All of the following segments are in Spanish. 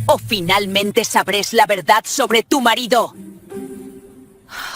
o finalmente sabrás la verdad sobre tu marido.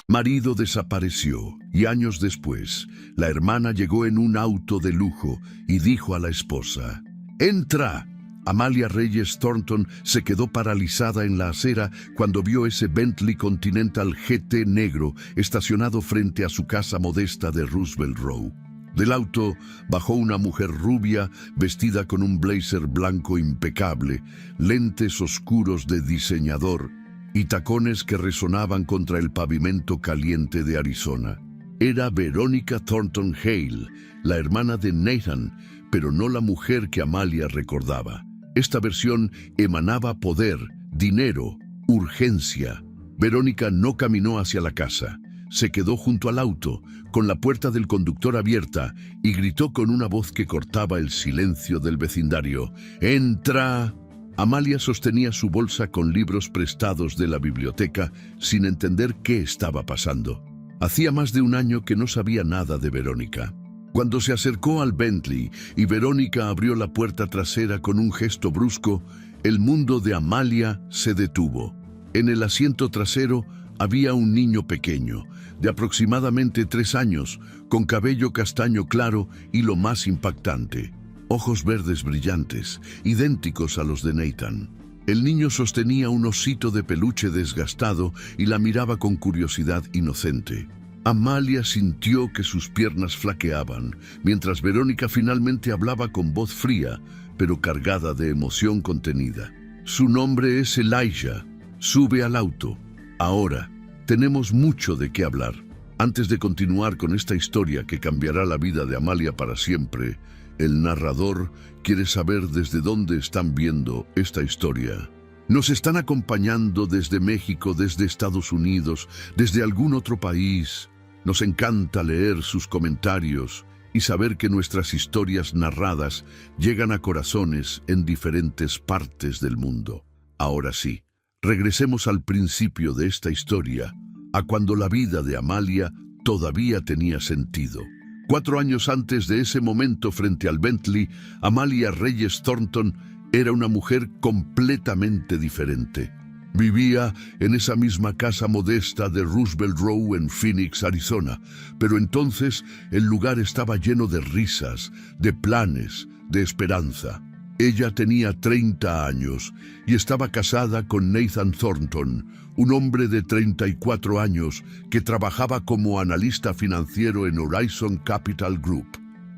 Marido desapareció y años después, la hermana llegó en un auto de lujo y dijo a la esposa: «¡Entra!». Amalia Reyes Thornton se quedó paralizada en la acera cuando vio ese Bentley Continental GT negro estacionado frente a su casa modesta de Roosevelt Row. Del auto bajó una mujer rubia vestida con un blazer blanco impecable, lentes oscuros de diseñador y tacones que resonaban contra el pavimento caliente de Arizona. Era Veronica Thornton Hale, la hermana de Nathan, pero no la mujer que Amalia recordaba. Esta versión emanaba poder, dinero, urgencia. Verónica no caminó hacia la casa. Se quedó junto al auto, con la puerta del conductor abierta, y gritó con una voz que cortaba el silencio del vecindario: «¡Entra!». Amalia sostenía su bolsa con libros prestados de la biblioteca, sin entender qué estaba pasando. Hacía más de un año que no sabía nada de Verónica. Cuando se acercó al Bentley y Verónica abrió la puerta trasera con un gesto brusco, el mundo de Amalia se detuvo. En el asiento trasero había un niño pequeño, de aproximadamente 3 años, con cabello castaño claro y, lo más impactante, ojos verdes brillantes, idénticos a los de Nathan. El niño sostenía un osito de peluche desgastado y la miraba con curiosidad inocente. Amalia sintió que sus piernas flaqueaban, mientras Verónica finalmente hablaba con voz fría, pero cargada de emoción contenida. «Su nombre es Elijah. Sube al auto. Ahora, tenemos mucho de qué hablar». Antes de continuar con esta historia que cambiará la vida de Amalia para siempre, el narrador quiere saber desde dónde están viendo esta historia. Nos están acompañando desde México, desde Estados Unidos, desde algún otro país. Nos encanta leer sus comentarios y saber que nuestras historias narradas llegan a corazones en diferentes partes del mundo. Ahora sí, regresemos al principio de esta historia, a cuando la vida de Amalia todavía tenía sentido. 4 años antes de ese momento frente al Bentley, Amalia Reyes Thornton era una mujer completamente diferente. Vivía en esa misma casa modesta de Roosevelt Row en Phoenix, Arizona, pero entonces el lugar estaba lleno de risas, de planes, de esperanza. Ella tenía 30 años y estaba casada con Nathan Thornton, un hombre de 34 años que trabajaba como analista financiero en Horizon Capital Group.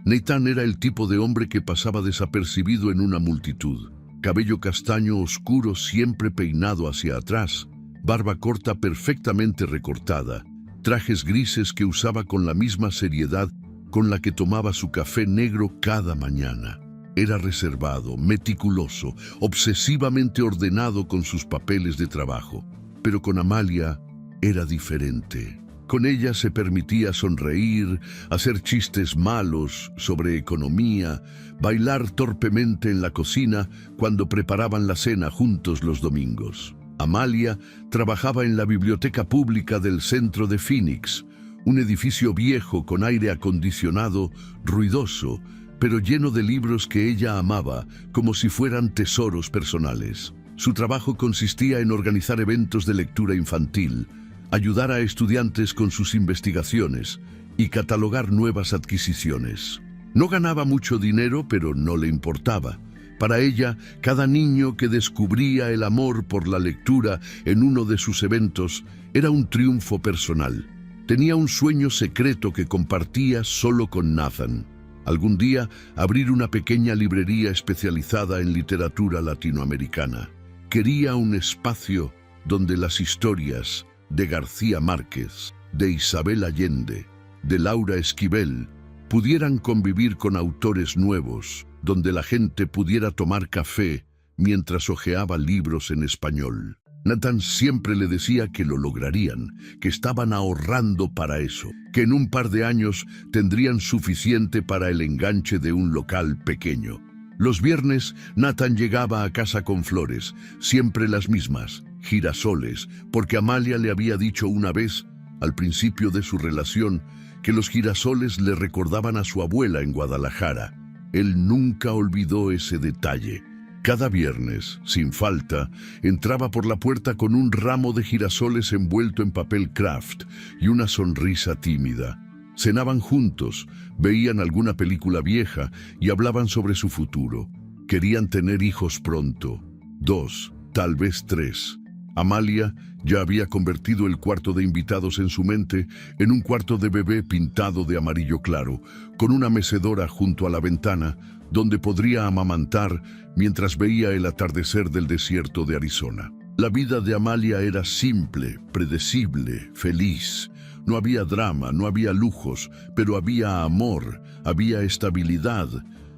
Nathan era el tipo de hombre que pasaba desapercibido en una multitud. Cabello castaño oscuro siempre peinado hacia atrás, barba corta perfectamente recortada, trajes grises que usaba con la misma seriedad con la que tomaba su café negro cada mañana. Era reservado, meticuloso, obsesivamente ordenado con sus papeles de trabajo. Pero con Amalia era diferente. Con ella se permitía sonreír, hacer chistes malos sobre economía, bailar torpemente en la cocina cuando preparaban la cena juntos los domingos. Amalia trabajaba en la biblioteca pública del centro de Phoenix, un edificio viejo con aire acondicionado, ruidoso, pero lleno de libros que ella amaba como si fueran tesoros personales. Su trabajo consistía en organizar eventos de lectura infantil, ayudar a estudiantes con sus investigaciones y catalogar nuevas adquisiciones. No ganaba mucho dinero, pero no le importaba. Para ella, cada niño que descubría el amor por la lectura en uno de sus eventos era un triunfo personal. Tenía un sueño secreto que compartía solo con Nathan. Algún día, abrir una pequeña librería especializada en literatura latinoamericana. Quería un espacio donde las historias de García Márquez, de Isabel Allende, de Laura Esquivel, pudieran convivir con autores nuevos, donde la gente pudiera tomar café mientras hojeaba libros en español. Nathan siempre le decía que lo lograrían, que estaban ahorrando para eso, que en un par de años tendrían suficiente para el enganche de un local pequeño. Los viernes, Nathan llegaba a casa con flores, siempre las mismas, girasoles, porque Amalia le había dicho una vez, al principio de su relación, que los girasoles le recordaban a su abuela en Guadalajara. Él nunca olvidó ese detalle. Cada viernes, sin falta, entraba por la puerta con un ramo de girasoles envuelto en papel craft y una sonrisa tímida. Cenaban juntos, veían alguna película vieja y hablaban sobre su futuro. Querían tener hijos pronto, 2, tal vez 3. Amalia ya había convertido el cuarto de invitados en su mente en un cuarto de bebé pintado de amarillo claro, con una mecedora junto a la ventana, donde podría amamantar mientras veía el atardecer del desierto de Arizona. La vida de Amalia era simple, predecible, feliz. No había drama, no había lujos, pero había amor, había estabilidad.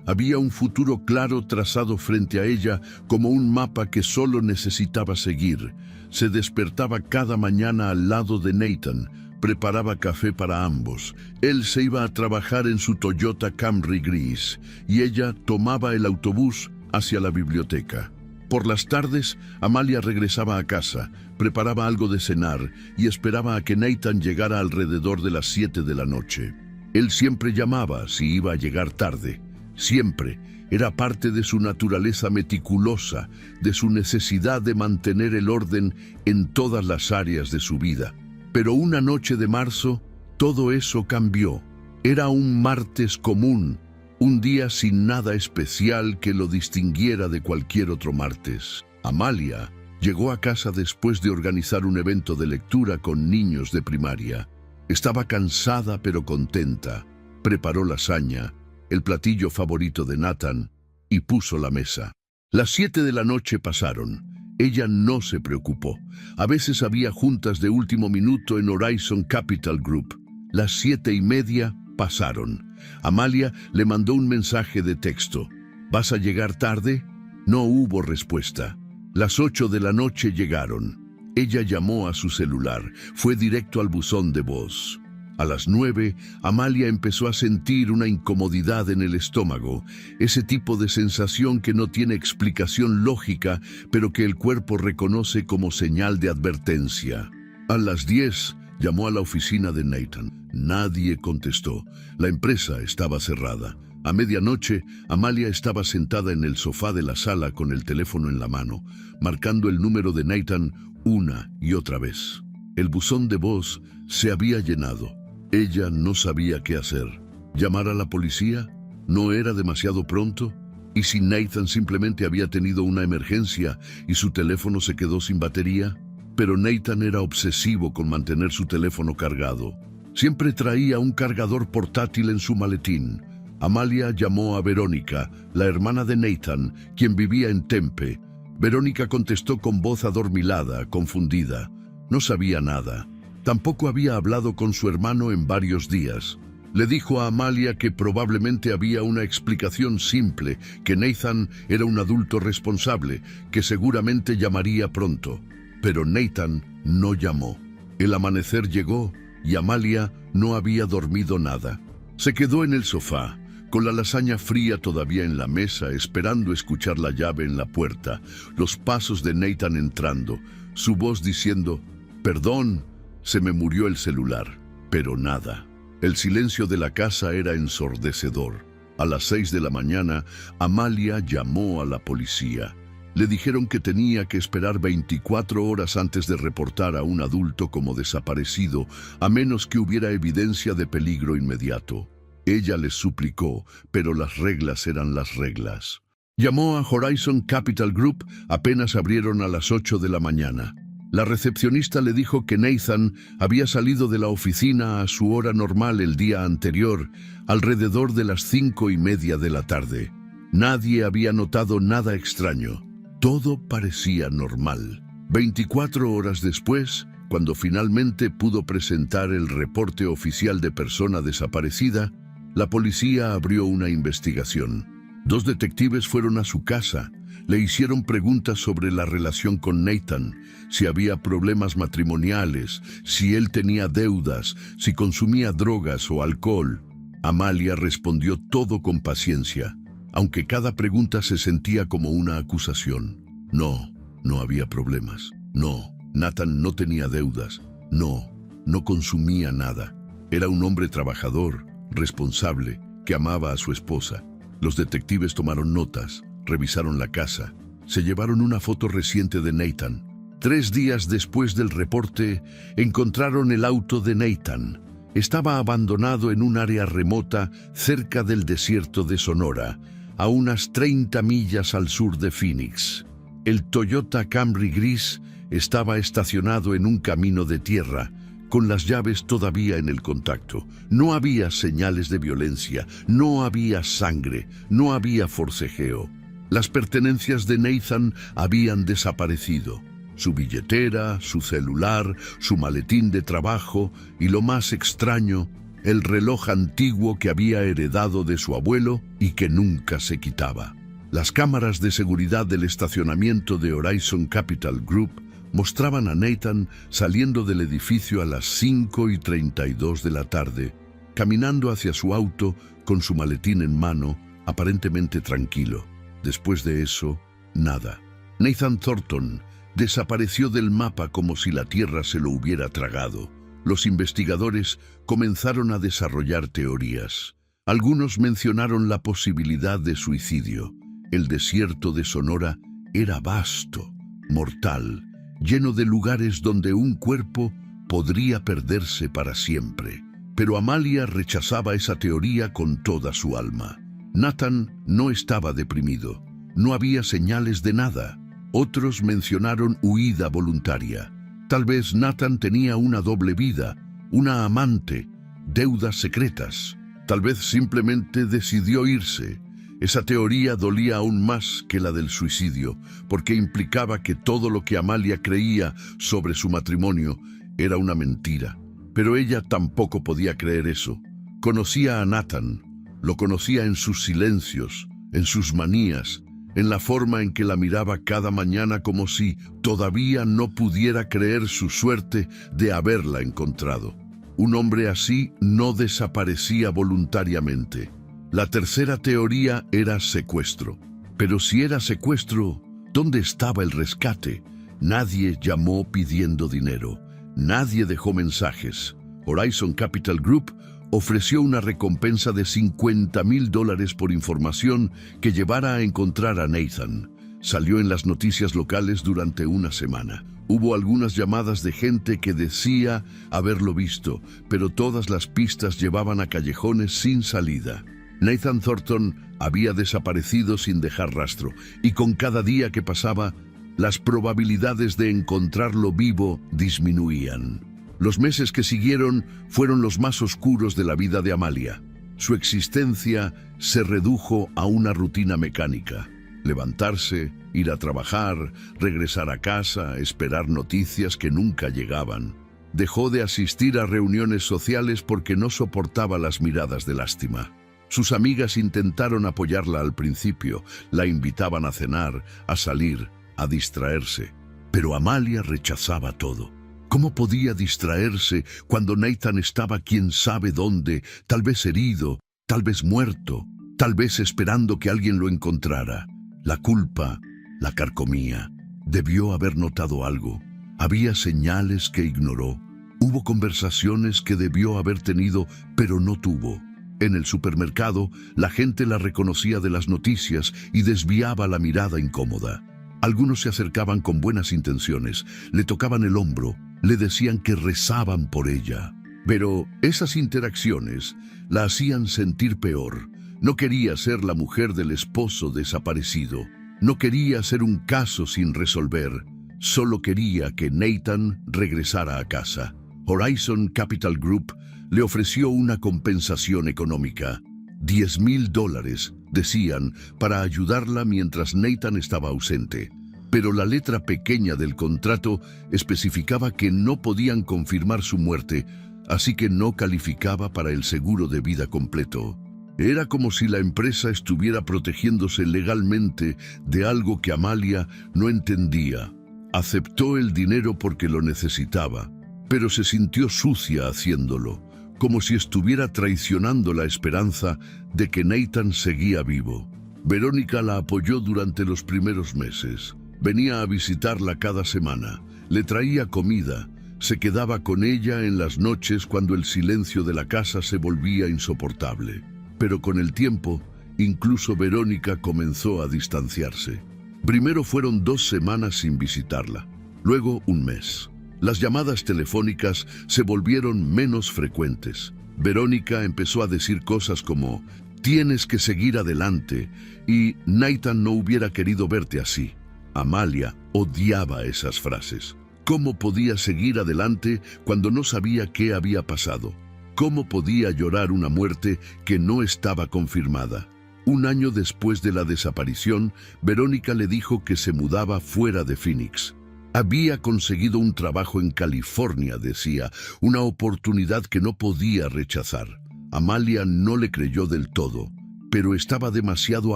Había un futuro claro trazado frente a ella como un mapa que solo necesitaba seguir. Se despertaba cada mañana al lado de Nathan, preparaba café para ambos. Él se iba a trabajar en su Toyota Camry gris y ella tomaba el autobús hacia la biblioteca. Por las tardes, Amalia regresaba a casa, preparaba algo de cenar y esperaba a que Nathan llegara alrededor de las 7 de la noche. Él siempre llamaba si iba a llegar tarde. Siempre. Era parte de su naturaleza meticulosa, de su necesidad de mantener el orden en todas las áreas de su vida. Pero una noche de marzo, todo eso cambió. Era un martes común, un día sin nada especial que lo distinguiera de cualquier otro martes. Amalia llegó a casa después de organizar un evento de lectura con niños de primaria. Estaba cansada pero contenta. Preparó lasaña, el platillo favorito de Nathan, y puso la mesa. Las 7 de la noche pasaron. Ella no se preocupó. A veces había juntas de último minuto en Horizon Capital Group. Las 7:30 pasaron. Amalia le mandó un mensaje de texto. ¿Vas a llegar tarde? No hubo respuesta. Las 8 de la noche llegaron. Ella llamó a su celular. Fue directo al buzón de voz. A las 9, Amalia empezó a sentir una incomodidad en el estómago, ese tipo de sensación que no tiene explicación lógica, pero que el cuerpo reconoce como señal de advertencia. A las 10, llamó a la oficina de Nathan. Nadie contestó. La empresa estaba cerrada. A medianoche, Amalia estaba sentada en el sofá de la sala con el teléfono en la mano, marcando el número de Nathan una y otra vez. El buzón de voz se había llenado. Ella no sabía qué hacer. ¿Llamar a la policía? ¿No era demasiado pronto? ¿Y si Nathan simplemente había tenido una emergencia y su teléfono se quedó sin batería? Pero Nathan era obsesivo con mantener su teléfono cargado. Siempre traía un cargador portátil en su maletín. Amalia llamó a Verónica, la hermana de Nathan, quien vivía en Tempe. Verónica contestó con voz adormilada, confundida. No sabía nada. Tampoco había hablado con su hermano en varios días. Le dijo a Amalia que probablemente había una explicación simple, que Nathan era un adulto responsable, que seguramente llamaría pronto. Pero Nathan no llamó. El amanecer llegó y Amalia no había dormido nada. Se quedó en el sofá, con la lasaña fría todavía en la mesa, esperando escuchar la llave en la puerta, los pasos de Nathan entrando, su voz diciendo: «Perdón, se me murió el celular», pero nada. El silencio de la casa era ensordecedor. A las 6 de la mañana, Amalia llamó a la policía. Le dijeron que tenía que esperar 24 horas antes de reportar a un adulto como desaparecido, a menos que hubiera evidencia de peligro inmediato. Ella les suplicó, pero las reglas eran las reglas. Llamó a Horizon Capital Group apenas abrieron a las 8 de la mañana. La recepcionista le dijo que Nathan había salido de la oficina a su hora normal el día anterior, alrededor de las 5:30 de la tarde. Nadie había notado nada extraño. Todo parecía normal. 24 horas después, cuando finalmente pudo presentar el reporte oficial de persona desaparecida, la policía abrió una investigación. 2 detectives fueron a su casa. Le hicieron preguntas sobre la relación con Nathan, si había problemas matrimoniales, si él tenía deudas, si consumía drogas o alcohol. Amalia respondió todo con paciencia, aunque cada pregunta se sentía como una acusación. No, no había problemas. No, Nathan no tenía deudas. No, no consumía nada. Era un hombre trabajador, responsable, que amaba a su esposa. Los detectives tomaron notas. Revisaron la casa. Se llevaron una foto reciente de Nathan. 3 días después del reporte, encontraron el auto de Nathan. Estaba abandonado en un área remota cerca del desierto de Sonora, a unas 30 millas al sur de Phoenix. El Toyota Camry gris estaba estacionado en un camino de tierra, con las llaves todavía en el contacto. No había señales de violencia, no había sangre, no había forcejeo. Las pertenencias de Nathan habían desaparecido. Su billetera, su celular, su maletín de trabajo y, lo más extraño, el reloj antiguo que había heredado de su abuelo y que nunca se quitaba. Las cámaras de seguridad del estacionamiento de Horizon Capital Group mostraban a Nathan saliendo del edificio a las 5:32 de la tarde, caminando hacia su auto con su maletín en mano, aparentemente tranquilo. Después de eso, nada. Nathan Thornton desapareció del mapa como si la tierra se lo hubiera tragado. Los investigadores comenzaron a desarrollar teorías. Algunos mencionaron la posibilidad de suicidio. El desierto de Sonora era vasto, mortal, lleno de lugares donde un cuerpo podría perderse para siempre. Pero Amalia rechazaba esa teoría con toda su alma. Nathan no estaba deprimido. No había señales de nada. Otros mencionaron huida voluntaria. Tal vez Nathan tenía una doble vida, una amante, deudas secretas. Tal vez simplemente decidió irse. Esa teoría dolía aún más que la del suicidio, porque implicaba que todo lo que Amalia creía sobre su matrimonio era una mentira. Pero ella tampoco podía creer eso. Conocía a Nathan, lo conocía en sus silencios, en sus manías, en la forma en que la miraba cada mañana como si todavía no pudiera creer su suerte de haberla encontrado. Un hombre así no desaparecía voluntariamente. La tercera teoría era secuestro. Pero si era secuestro, ¿dónde estaba el rescate? Nadie llamó pidiendo dinero. Nadie dejó mensajes. Horizon Capital Group ofreció una recompensa de $50,000 por información que llevara a encontrar a Nathan. Salió en las noticias locales durante una semana. Hubo algunas llamadas de gente que decía haberlo visto, pero todas las pistas llevaban a callejones sin salida. Nathan Thornton había desaparecido sin dejar rastro, y con cada día que pasaba, las probabilidades de encontrarlo vivo disminuían. Los meses que siguieron fueron los más oscuros de la vida de Amalia. Su existencia se redujo a una rutina mecánica. Levantarse, ir a trabajar, regresar a casa, esperar noticias que nunca llegaban. Dejó de asistir a reuniones sociales porque no soportaba las miradas de lástima. Sus amigas intentaron apoyarla al principio, la invitaban a cenar, a salir, a distraerse. Pero Amalia rechazaba todo. ¿Cómo podía distraerse cuando Nathan estaba quién sabe dónde, tal vez herido, tal vez muerto, tal vez esperando que alguien lo encontrara? La culpa la carcomía. Debió haber notado algo. Había señales que ignoró. Hubo conversaciones que debió haber tenido, pero no tuvo. En el supermercado, la gente la reconocía de las noticias y desviaba la mirada incómoda. Algunos se acercaban con buenas intenciones, le tocaban el hombro, le decían que rezaban por ella. Pero esas interacciones la hacían sentir peor. No quería ser la mujer del esposo desaparecido. No quería ser un caso sin resolver. Solo quería que Nathan regresara a casa. Horizon Capital Group le ofreció una compensación económica. $10,000, decían, para ayudarla mientras Nathan estaba ausente. Pero la letra pequeña del contrato especificaba que no podían confirmar su muerte, así que no calificaba para el seguro de vida completo. Era como si la empresa estuviera protegiéndose legalmente de algo que Amalia no entendía. Aceptó el dinero porque lo necesitaba, pero se sintió sucia haciéndolo, como si estuviera traicionando la esperanza de que Nathan seguía vivo. Verónica la apoyó durante los primeros meses. Venía a visitarla cada semana, le traía comida, se quedaba con ella en las noches cuando el silencio de la casa se volvía insoportable. Pero con el tiempo, Incluso Verónica comenzó a distanciarse. Primero fueron 2 semanas sin visitarla, luego un mes. Las llamadas telefónicas se volvieron menos frecuentes. Verónica empezó a decir cosas como: tienes que seguir adelante, y Nathan no hubiera querido verte así. Amalia odiaba esas frases. ¿Cómo podía seguir adelante cuando no sabía qué había pasado? ¿Cómo podía llorar una muerte que no estaba confirmada? Un año después de la desaparición, Verónica le dijo que se mudaba fuera de Phoenix. Había conseguido un trabajo en California, decía, una oportunidad que no podía rechazar. Amalia no le creyó del todo, pero estaba demasiado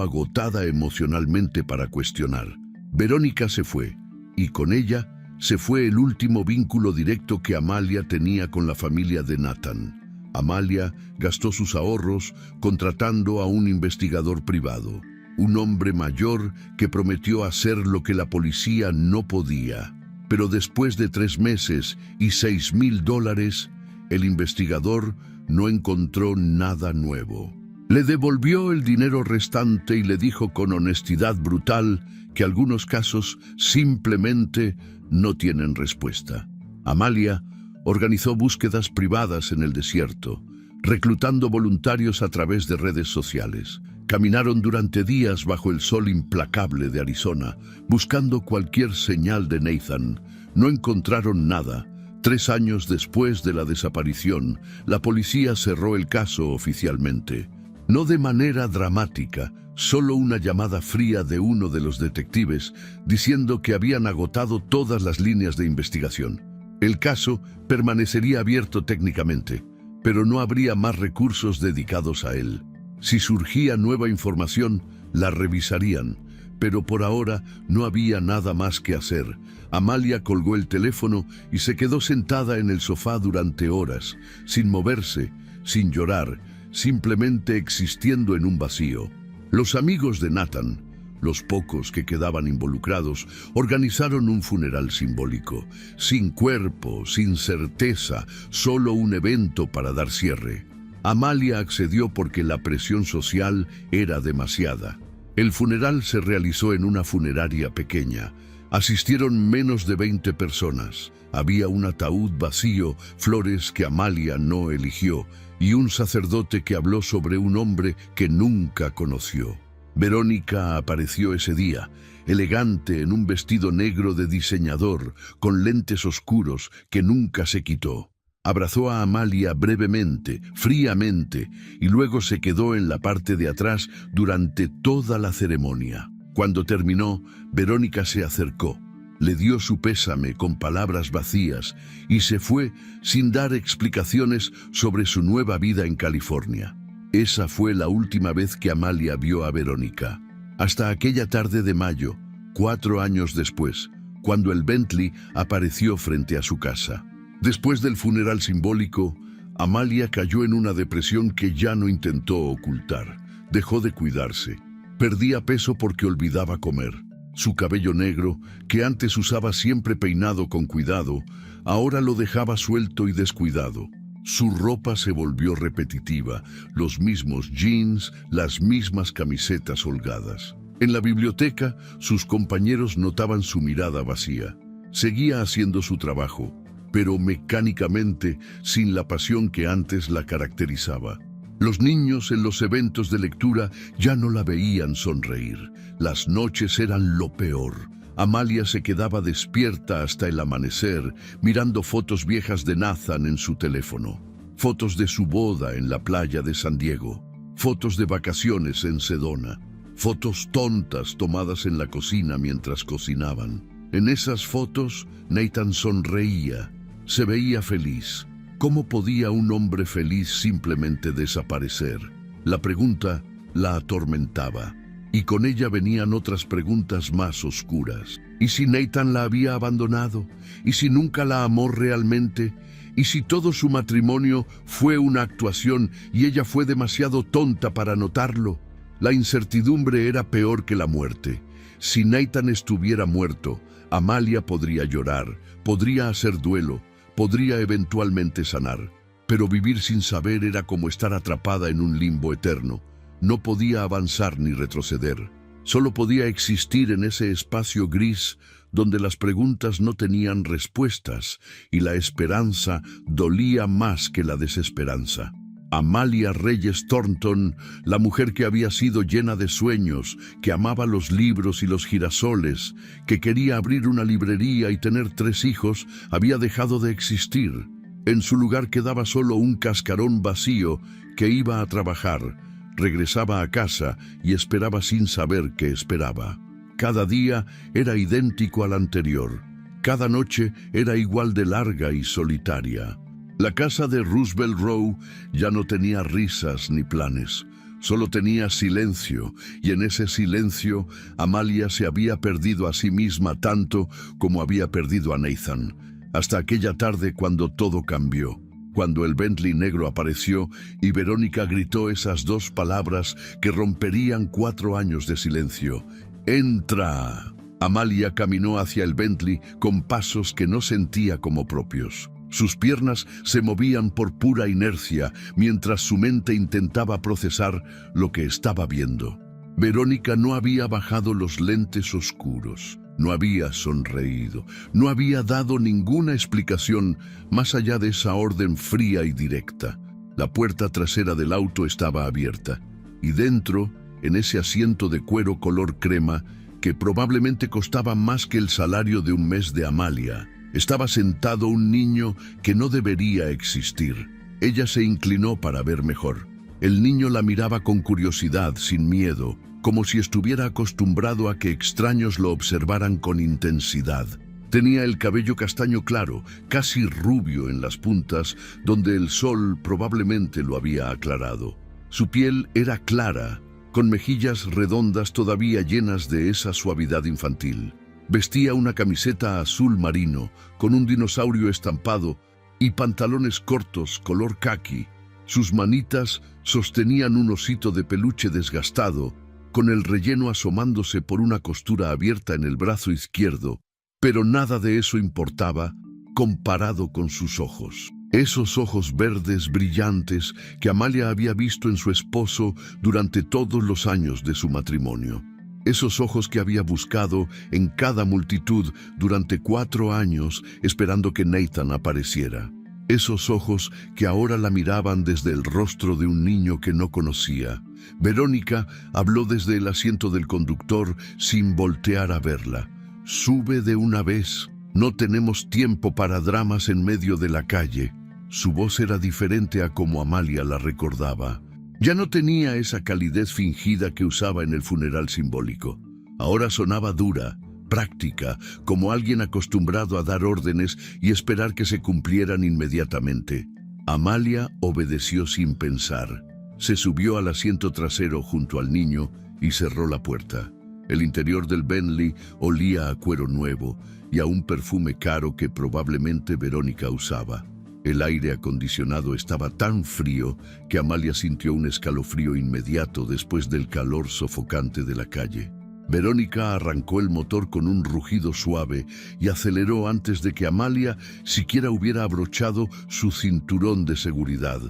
agotada emocionalmente para cuestionar. Verónica se fue, y con ella se fue el último vínculo directo que Amalia tenía con la familia de Nathan. Amalia gastó sus ahorros contratando a un investigador privado, un hombre mayor que prometió hacer lo que la policía no podía. Pero después de 3 meses y $6,000, el investigador no encontró nada nuevo. Le devolvió el dinero restante y le dijo con honestidad brutal que algunos casos simplemente no tienen respuesta. Amalia organizó búsquedas privadas en el desierto, reclutando voluntarios a través de redes sociales. Caminaron durante días bajo el sol implacable de Arizona, buscando cualquier señal de Nathan. No encontraron nada. 3 años después de la desaparición, la policía cerró el caso oficialmente. No de manera dramática, solo una llamada fría de uno de los detectives diciendo que habían agotado todas las líneas de investigación. El caso permanecería abierto técnicamente, pero no habría más recursos dedicados a él. Si surgía nueva información, la revisarían, pero por ahora no había nada más que hacer. Amalia colgó el teléfono y se quedó sentada en el sofá durante horas, sin moverse, sin llorar, simplemente existiendo en un vacío. Los amigos de Nathan, los pocos que quedaban involucrados, organizaron un funeral simbólico, sin cuerpo, sin certeza, solo un evento para dar cierre. Amalia accedió porque la presión social era demasiada. El funeral se realizó en una funeraria pequeña. Asistieron menos de 20 personas. Había un ataúd vacío, flores que Amalia no eligió, y un sacerdote que habló sobre un hombre que nunca conoció. Verónica apareció ese día, elegante en un vestido negro de diseñador, con lentes oscuros que nunca se quitó. Abrazó a Amalia brevemente, fríamente, y luego se quedó en la parte de atrás durante toda la ceremonia. Cuando terminó, Verónica se acercó, le dio su pésame con palabras vacías y se fue sin dar explicaciones sobre su nueva vida en California. Esa fue la última vez que Amalia vio a Verónica. Hasta aquella tarde de mayo, 4 años después, cuando el Bentley apareció frente a su casa. Después del funeral simbólico, Amalia cayó en una depresión que ya no intentó ocultar. Dejó de cuidarse. Perdía peso porque olvidaba comer. Su cabello negro, que antes usaba siempre peinado con cuidado, ahora lo dejaba suelto y descuidado. Su ropa se volvió repetitiva, los mismos jeans, las mismas camisetas holgadas. En la biblioteca, sus compañeros notaban su mirada vacía. Seguía haciendo su trabajo, pero mecánicamente, sin la pasión que antes la caracterizaba. Los niños en los eventos de lectura ya no la veían sonreír. Las noches eran lo peor. Amalia se quedaba despierta hasta el amanecer, mirando fotos viejas de Nathan en su teléfono. Fotos de su boda en la playa de San Diego. Fotos de vacaciones en Sedona. Fotos tontas tomadas en la cocina mientras cocinaban. En esas fotos, Nathan sonreía. Se veía feliz. ¿Cómo podía un hombre feliz simplemente desaparecer? La pregunta la atormentaba. Y con ella venían otras preguntas más oscuras. ¿Y si Nathan la había abandonado? ¿Y si nunca la amó realmente? ¿Y si todo su matrimonio fue una actuación y ella fue demasiado tonta para notarlo? La incertidumbre era peor que la muerte. Si Nathan estuviera muerto, Amalia podría llorar, podría hacer duelo, podría eventualmente sanar. Pero vivir sin saber era como estar atrapada en un limbo eterno. No podía avanzar ni retroceder. Solo podía existir en ese espacio gris donde las preguntas no tenían respuestas y la esperanza dolía más que la desesperanza. Amalia Reyes Thornton, la mujer que había sido llena de sueños, que amaba los libros y los girasoles, que quería abrir una librería y tener 3 hijos, había dejado de existir. En su lugar quedaba solo un cascarón vacío que iba a trabajar, regresaba a casa y esperaba sin saber qué esperaba. Cada día era idéntico al anterior. Cada noche era igual de larga y solitaria. La casa de Roosevelt Row ya no tenía risas ni planes. Solo tenía silencio, y en ese silencio Amalia se había perdido a sí misma tanto como había perdido a Nathan. Hasta aquella tarde cuando todo cambió. Cuando el Bentley negro apareció y Verónica gritó esas 2 palabras que romperían 4 años de silencio. ¡Entra! Amalia caminó hacia el Bentley con pasos que no sentía como propios. Sus piernas se movían por pura inercia mientras su mente intentaba procesar lo que estaba viendo. Verónica no había bajado los lentes oscuros, no había sonreído, no había dado ninguna explicación más allá de esa orden fría y directa. La puerta trasera del auto estaba abierta y dentro, en ese asiento de cuero color crema, que probablemente costaba más que el salario de un mes de Amalia, estaba sentado un niño que no debería existir. Ella se inclinó para ver mejor. El niño la miraba con curiosidad, sin miedo, como si estuviera acostumbrado a que extraños lo observaran con intensidad. Tenía el cabello castaño claro, casi rubio en las puntas, donde el sol probablemente lo había aclarado. Su piel era clara, con mejillas redondas todavía llenas de esa suavidad infantil. Vestía una camiseta azul marino, con un dinosaurio estampado, y pantalones cortos color caqui. Sus manitas sostenían un osito de peluche desgastado, con el relleno asomándose por una costura abierta en el brazo izquierdo, pero nada de eso importaba comparado con sus ojos. Esos ojos verdes brillantes que Amalia había visto en su esposo durante todos los años de su matrimonio. Esos ojos que había buscado en cada multitud durante 4 años esperando que Nathan apareciera. Esos ojos que ahora la miraban desde el rostro de un niño que no conocía. Verónica habló desde el asiento del conductor sin voltear a verla. «Sube de una vez. No tenemos tiempo para dramas en medio de la calle». Su voz era diferente a como Amalia la recordaba. Ya no tenía esa calidez fingida que usaba en el funeral simbólico. Ahora sonaba dura, práctica, como alguien acostumbrado a dar órdenes y esperar que se cumplieran inmediatamente. Amalia obedeció sin pensar. Se subió al asiento trasero junto al niño y cerró la puerta. El interior del Bentley olía a cuero nuevo y a un perfume caro que probablemente Verónica usaba. El aire acondicionado estaba tan frío que Amalia sintió un escalofrío inmediato después del calor sofocante de la calle. Verónica arrancó el motor con un rugido suave y aceleró antes de que Amalia siquiera hubiera abrochado su cinturón de seguridad.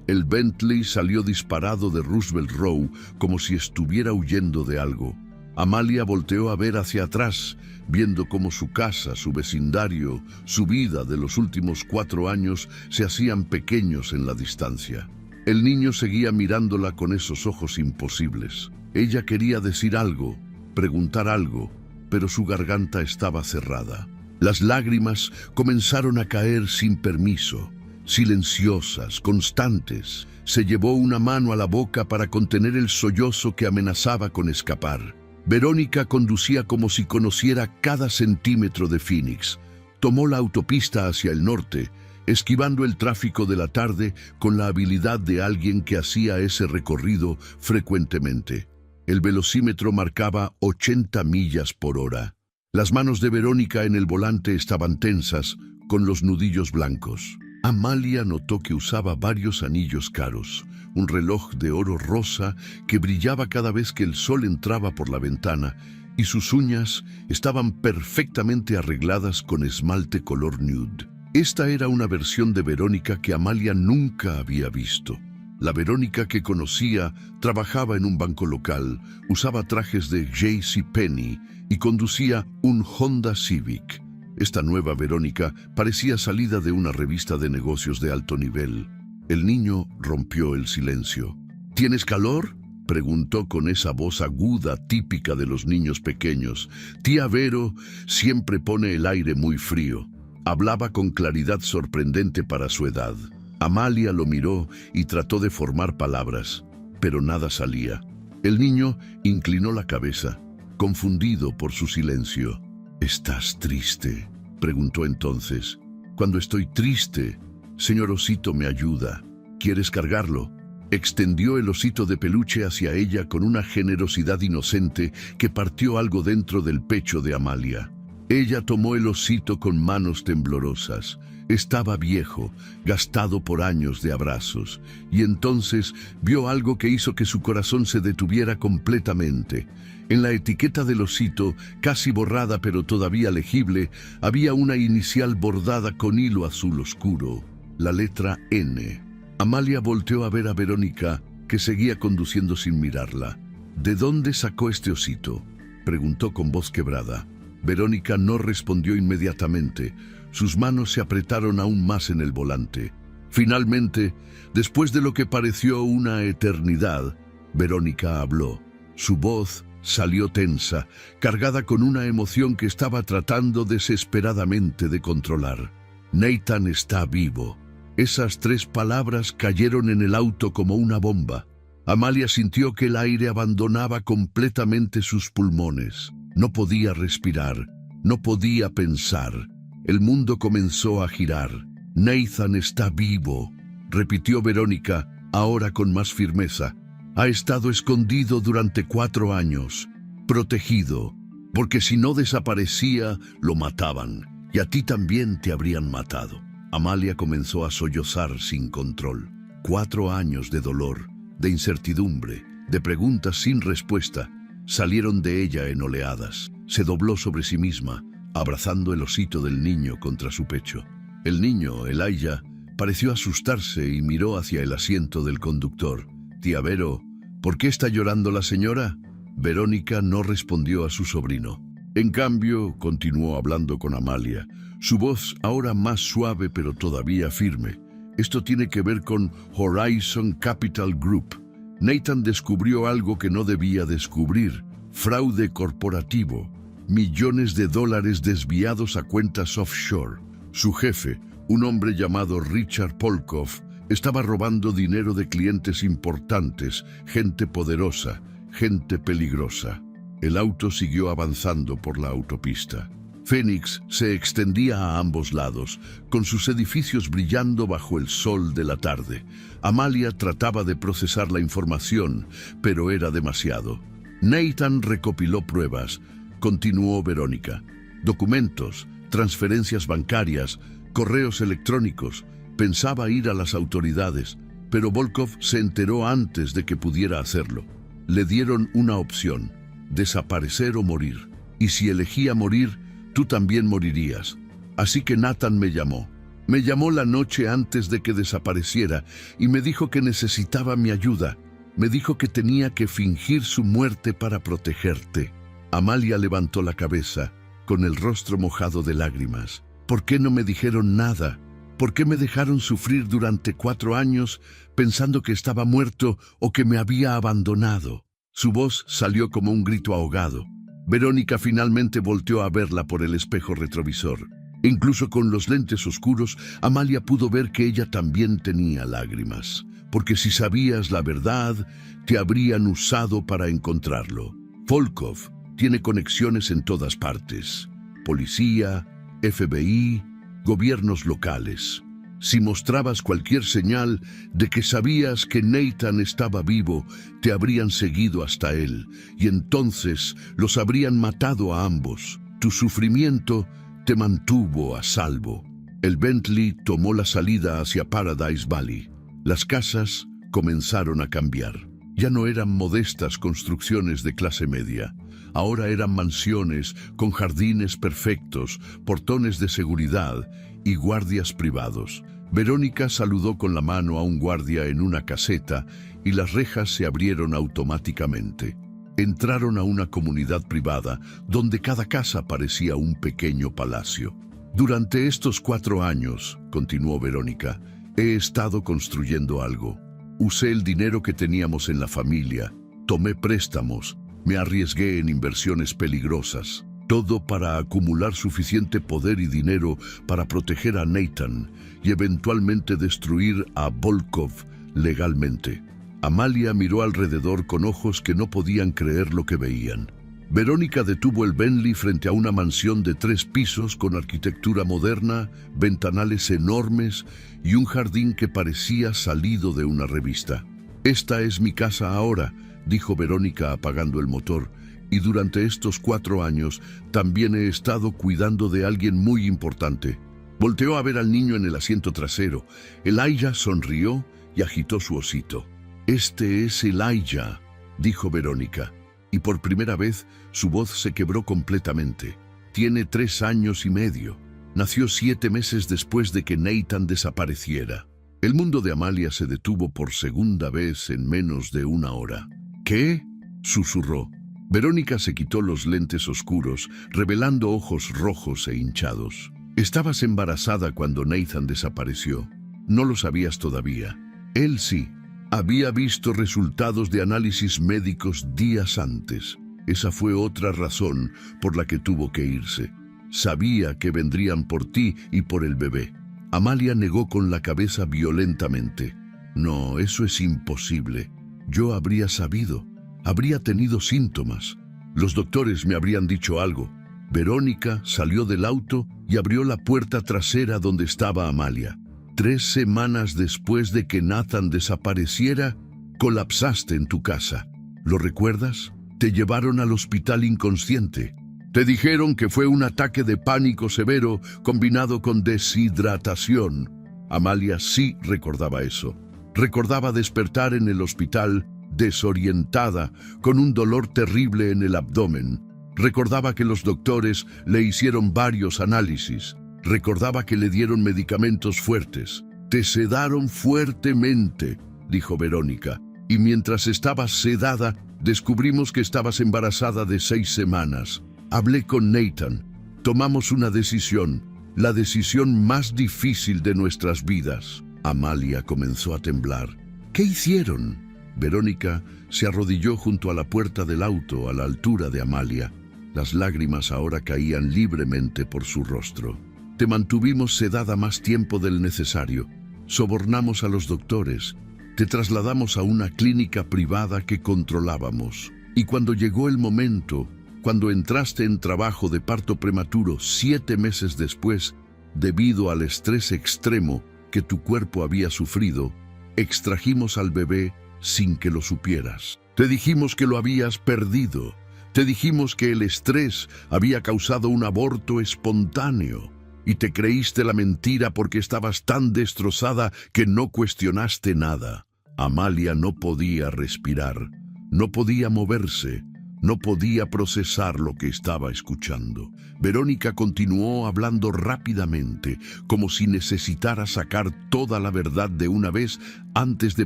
El Bentley salió disparado de Roosevelt Row como si estuviera huyendo de algo. Amalia volteó a ver hacia atrás, viendo cómo su casa, su vecindario, su vida de los últimos 4 años se hacían pequeños en la distancia. El niño seguía mirándola con esos ojos imposibles. Ella quería decir algo, preguntar algo, pero su garganta estaba cerrada. Las lágrimas comenzaron a caer sin permiso, silenciosas, constantes. Se llevó una mano a la boca para contener el sollozo que amenazaba con escapar. Verónica conducía como si conociera cada centímetro de Phoenix. Tomó la autopista hacia el norte, esquivando el tráfico de la tarde con la habilidad de alguien que hacía ese recorrido frecuentemente. El velocímetro marcaba 80 millas por hora. Las manos de Verónica en el volante estaban tensas, con los nudillos blancos. Amalia notó que usaba varios anillos caros, un reloj de oro rosa que brillaba cada vez que el sol entraba por la ventana, y sus uñas estaban perfectamente arregladas con esmalte color nude. Esta era una versión de Verónica que Amalia nunca había visto. La Verónica que conocía trabajaba en un banco local, usaba trajes de JCPenney y conducía un Honda Civic. Esta nueva Verónica parecía salida de una revista de negocios de alto nivel. El niño rompió el silencio. ¿Tienes calor?, preguntó con esa voz aguda típica de los niños pequeños. Tía Vero siempre pone el aire muy frío. Hablaba con claridad sorprendente para su edad. Amalia lo miró y trató de formar palabras, pero nada salía. El niño inclinó la cabeza, confundido por su silencio. ¿Estás triste?, preguntó entonces. Cuando estoy triste, señor osito me ayuda. ¿Quieres cargarlo? Extendió el osito de peluche hacia ella con una generosidad inocente que partió algo dentro del pecho de Amalia. Ella tomó el osito con manos temblorosas. Estaba viejo, gastado por años de abrazos, y entonces vio algo que hizo que su corazón se detuviera completamente. En la etiqueta del osito, casi borrada pero todavía legible, había una inicial bordada con hilo azul oscuro, la letra N. Amalia volteó a ver a Verónica, que seguía conduciendo sin mirarla. ¿De dónde sacó este osito?, preguntó con voz quebrada. Verónica no respondió inmediatamente. Sus manos se apretaron aún más en el volante. Finalmente, después de lo que pareció una eternidad, Verónica habló. Su voz salió tensa, cargada con una emoción que estaba tratando desesperadamente de controlar. Nathan está vivo. Esas 3 palabras cayeron en el auto como una bomba. Amalia sintió que el aire abandonaba completamente sus pulmones. No podía respirar, no podía pensar. El mundo comenzó a girar. Nathan está vivo, repitió Verónica, ahora con más firmeza. Ha estado escondido durante 4 años, protegido, porque si no desaparecía, lo mataban, y a ti también te habrían matado. Amalia comenzó a sollozar sin control. 4 años de dolor, de incertidumbre, de preguntas sin respuesta, salieron de ella en oleadas. Se dobló sobre sí misma, abrazando el osito del niño contra su pecho. El niño, Elijah, pareció asustarse y miró hacia el asiento del conductor. «Tía Vero, ¿por qué está llorando la señora?». Verónica no respondió a su sobrino. En cambio, continuó hablando con Amalia, su voz ahora más suave pero todavía firme. «Esto tiene que ver con Horizon Capital Group. Nathan descubrió algo que no debía descubrir, fraude corporativo, millones de dólares desviados a cuentas offshore. Su jefe, un hombre llamado Richard Polkoff, estaba robando dinero de clientes importantes, gente poderosa, gente peligrosa». El auto siguió avanzando por la autopista. Phoenix se extendía a ambos lados, con sus edificios brillando bajo el sol de la tarde. Amalia trataba de procesar la información, pero era demasiado. Nathan recopiló pruebas, continuó Verónica. Documentos, transferencias bancarias, correos electrónicos. Pensaba ir a las autoridades, pero Volkov se enteró antes de que pudiera hacerlo. Le dieron una opción: desaparecer o morir. Y si elegía morir, tú también morirías. Así que Nathan me llamó. Me llamó la noche antes de que desapareciera y me dijo que necesitaba mi ayuda. Me dijo que tenía que fingir su muerte para protegerte. Amalia levantó la cabeza, con el rostro mojado de lágrimas. ¿Por qué no me dijeron nada? ¿Por qué me dejaron sufrir durante 4 años pensando que estaba muerto o que me había abandonado? Su voz salió como un grito ahogado. Verónica finalmente volteó a verla por el espejo retrovisor. Incluso con los lentes oscuros, Amalia pudo ver que ella también tenía lágrimas. Porque si sabías la verdad, te habrían usado para encontrarlo. Volkov tiene conexiones en todas partes. Policía, FBI, gobiernos locales. Si mostrabas cualquier señal de que sabías que Nathan estaba vivo, te habrían seguido hasta él, y entonces los habrían matado a ambos. Tu sufrimiento te mantuvo a salvo. El Bentley tomó la salida hacia Paradise Valley. Las casas comenzaron a cambiar. Ya no eran modestas construcciones de clase media. Ahora eran mansiones con jardines perfectos, portones de seguridad y guardias privados. Verónica saludó con la mano a un guardia en una caseta y las rejas se abrieron automáticamente. Entraron a una comunidad privada donde cada casa parecía un pequeño palacio. Durante estos 4 años, continuó Verónica, he estado construyendo algo. Usé el dinero que teníamos en la familia, tomé préstamos, me arriesgué en inversiones peligrosas. Todo para acumular suficiente poder y dinero para proteger a Nathan y eventualmente destruir a Volkov legalmente. Amalia miró alrededor con ojos que no podían creer lo que veían. Verónica detuvo el Bentley frente a una mansión de 3 pisos con arquitectura moderna, ventanales enormes y un jardín que parecía salido de una revista. «Esta es mi casa ahora», dijo Verónica apagando el motor, «y durante estos 4 años también he estado cuidando de alguien muy importante». Volteó a ver al niño en el asiento trasero. Elijah sonrió y agitó su osito. «Este es Elijah», dijo Verónica, y por primera vez su voz se quebró completamente. «Tiene 3 años y medio. Nació 7 meses después de que Nathan desapareciera». El mundo de Amalia se detuvo por segunda vez en menos de 1 hora. «¿Qué?», susurró. Verónica se quitó los lentes oscuros, revelando ojos rojos e hinchados. «Estabas embarazada cuando Nathan desapareció. No lo sabías todavía. Él sí. Había visto resultados de análisis médicos días antes. Esa fue otra razón por la que tuvo que irse. Sabía que vendrían por ti y por el bebé». Amalia negó con la cabeza violentamente. «No, eso es imposible. Yo habría sabido. Habría tenido síntomas. Los doctores me habrían dicho algo». Verónica salió del auto y abrió la puerta trasera donde estaba Amalia. «3 semanas después de que Nathan desapareciera, colapsaste en tu casa. ¿Lo recuerdas? Te llevaron al hospital inconsciente. Te dijeron que fue un ataque de pánico severo combinado con deshidratación». Amalia sí recordaba eso. Recordaba despertar en el hospital desorientada, con un dolor terrible en el abdomen. Recordaba que los doctores le hicieron varios análisis. Recordaba que le dieron medicamentos fuertes. «Te sedaron fuertemente», dijo Verónica, «y mientras estabas sedada, descubrimos que estabas embarazada de 6 semanas. Hablé con Nathan. Tomamos una decisión, la decisión más difícil de nuestras vidas». Amalia comenzó a temblar. «¿Qué hicieron?». Verónica se arrodilló junto a la puerta del auto a la altura de Amalia. Las lágrimas ahora caían libremente por su rostro. «Te mantuvimos sedada más tiempo del necesario. Sobornamos a los doctores. Te trasladamos a una clínica privada que controlábamos. Y cuando llegó el momento, cuando entraste en trabajo de parto prematuro 7 meses después, debido al estrés extremo que tu cuerpo había sufrido, extrajimos al bebé sin que lo supieras. Te dijimos que lo habías perdido. Te dijimos que el estrés había causado un aborto espontáneo. Y te creíste la mentira porque estabas tan destrozada que no cuestionaste nada». Amalia no podía respirar, no podía moverse, no podía procesar lo que estaba escuchando. Verónica continuó hablando rápidamente, como si necesitara sacar toda la verdad de una vez antes de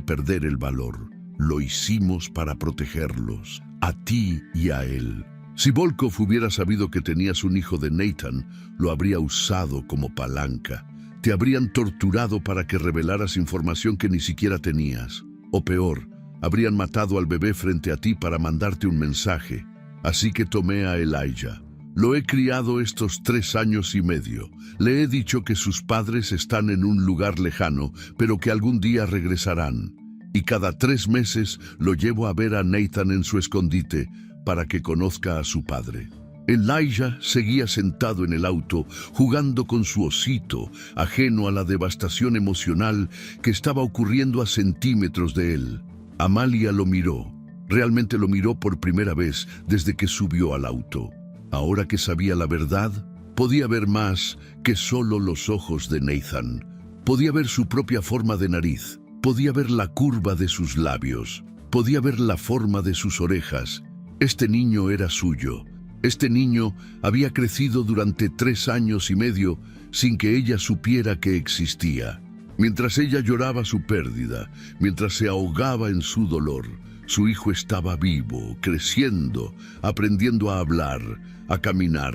perder el valor. «Lo hicimos para protegerlos, a ti y a él. Si Volkov hubiera sabido que tenías un hijo de Nathan, lo habría usado como palanca. Te habrían torturado para que revelaras información que ni siquiera tenías. O peor, habrían matado al bebé frente a ti para mandarte un mensaje. Así que tomé a Elijah. Lo he criado estos 3 años y medio. Le he dicho que sus padres están en un lugar lejano, pero que algún día regresarán. Y cada 3 meses lo llevo a ver a Nathan en su escondite para que conozca a su padre». Elijah seguía sentado en el auto, jugando con su osito, ajeno a la devastación emocional que estaba ocurriendo a centímetros de él. Amalia lo miró. Realmente lo miró por primera vez desde que subió al auto. Ahora que sabía la verdad, podía ver más que solo los ojos de Nathan. Podía ver su propia forma de nariz. Podía ver la curva de sus labios. Podía ver la forma de sus orejas. Este niño era suyo. Este niño había crecido durante 3 años y medio sin que ella supiera que existía. Mientras ella lloraba su pérdida, mientras se ahogaba en su dolor, su hijo estaba vivo, creciendo, aprendiendo a hablar, a caminar,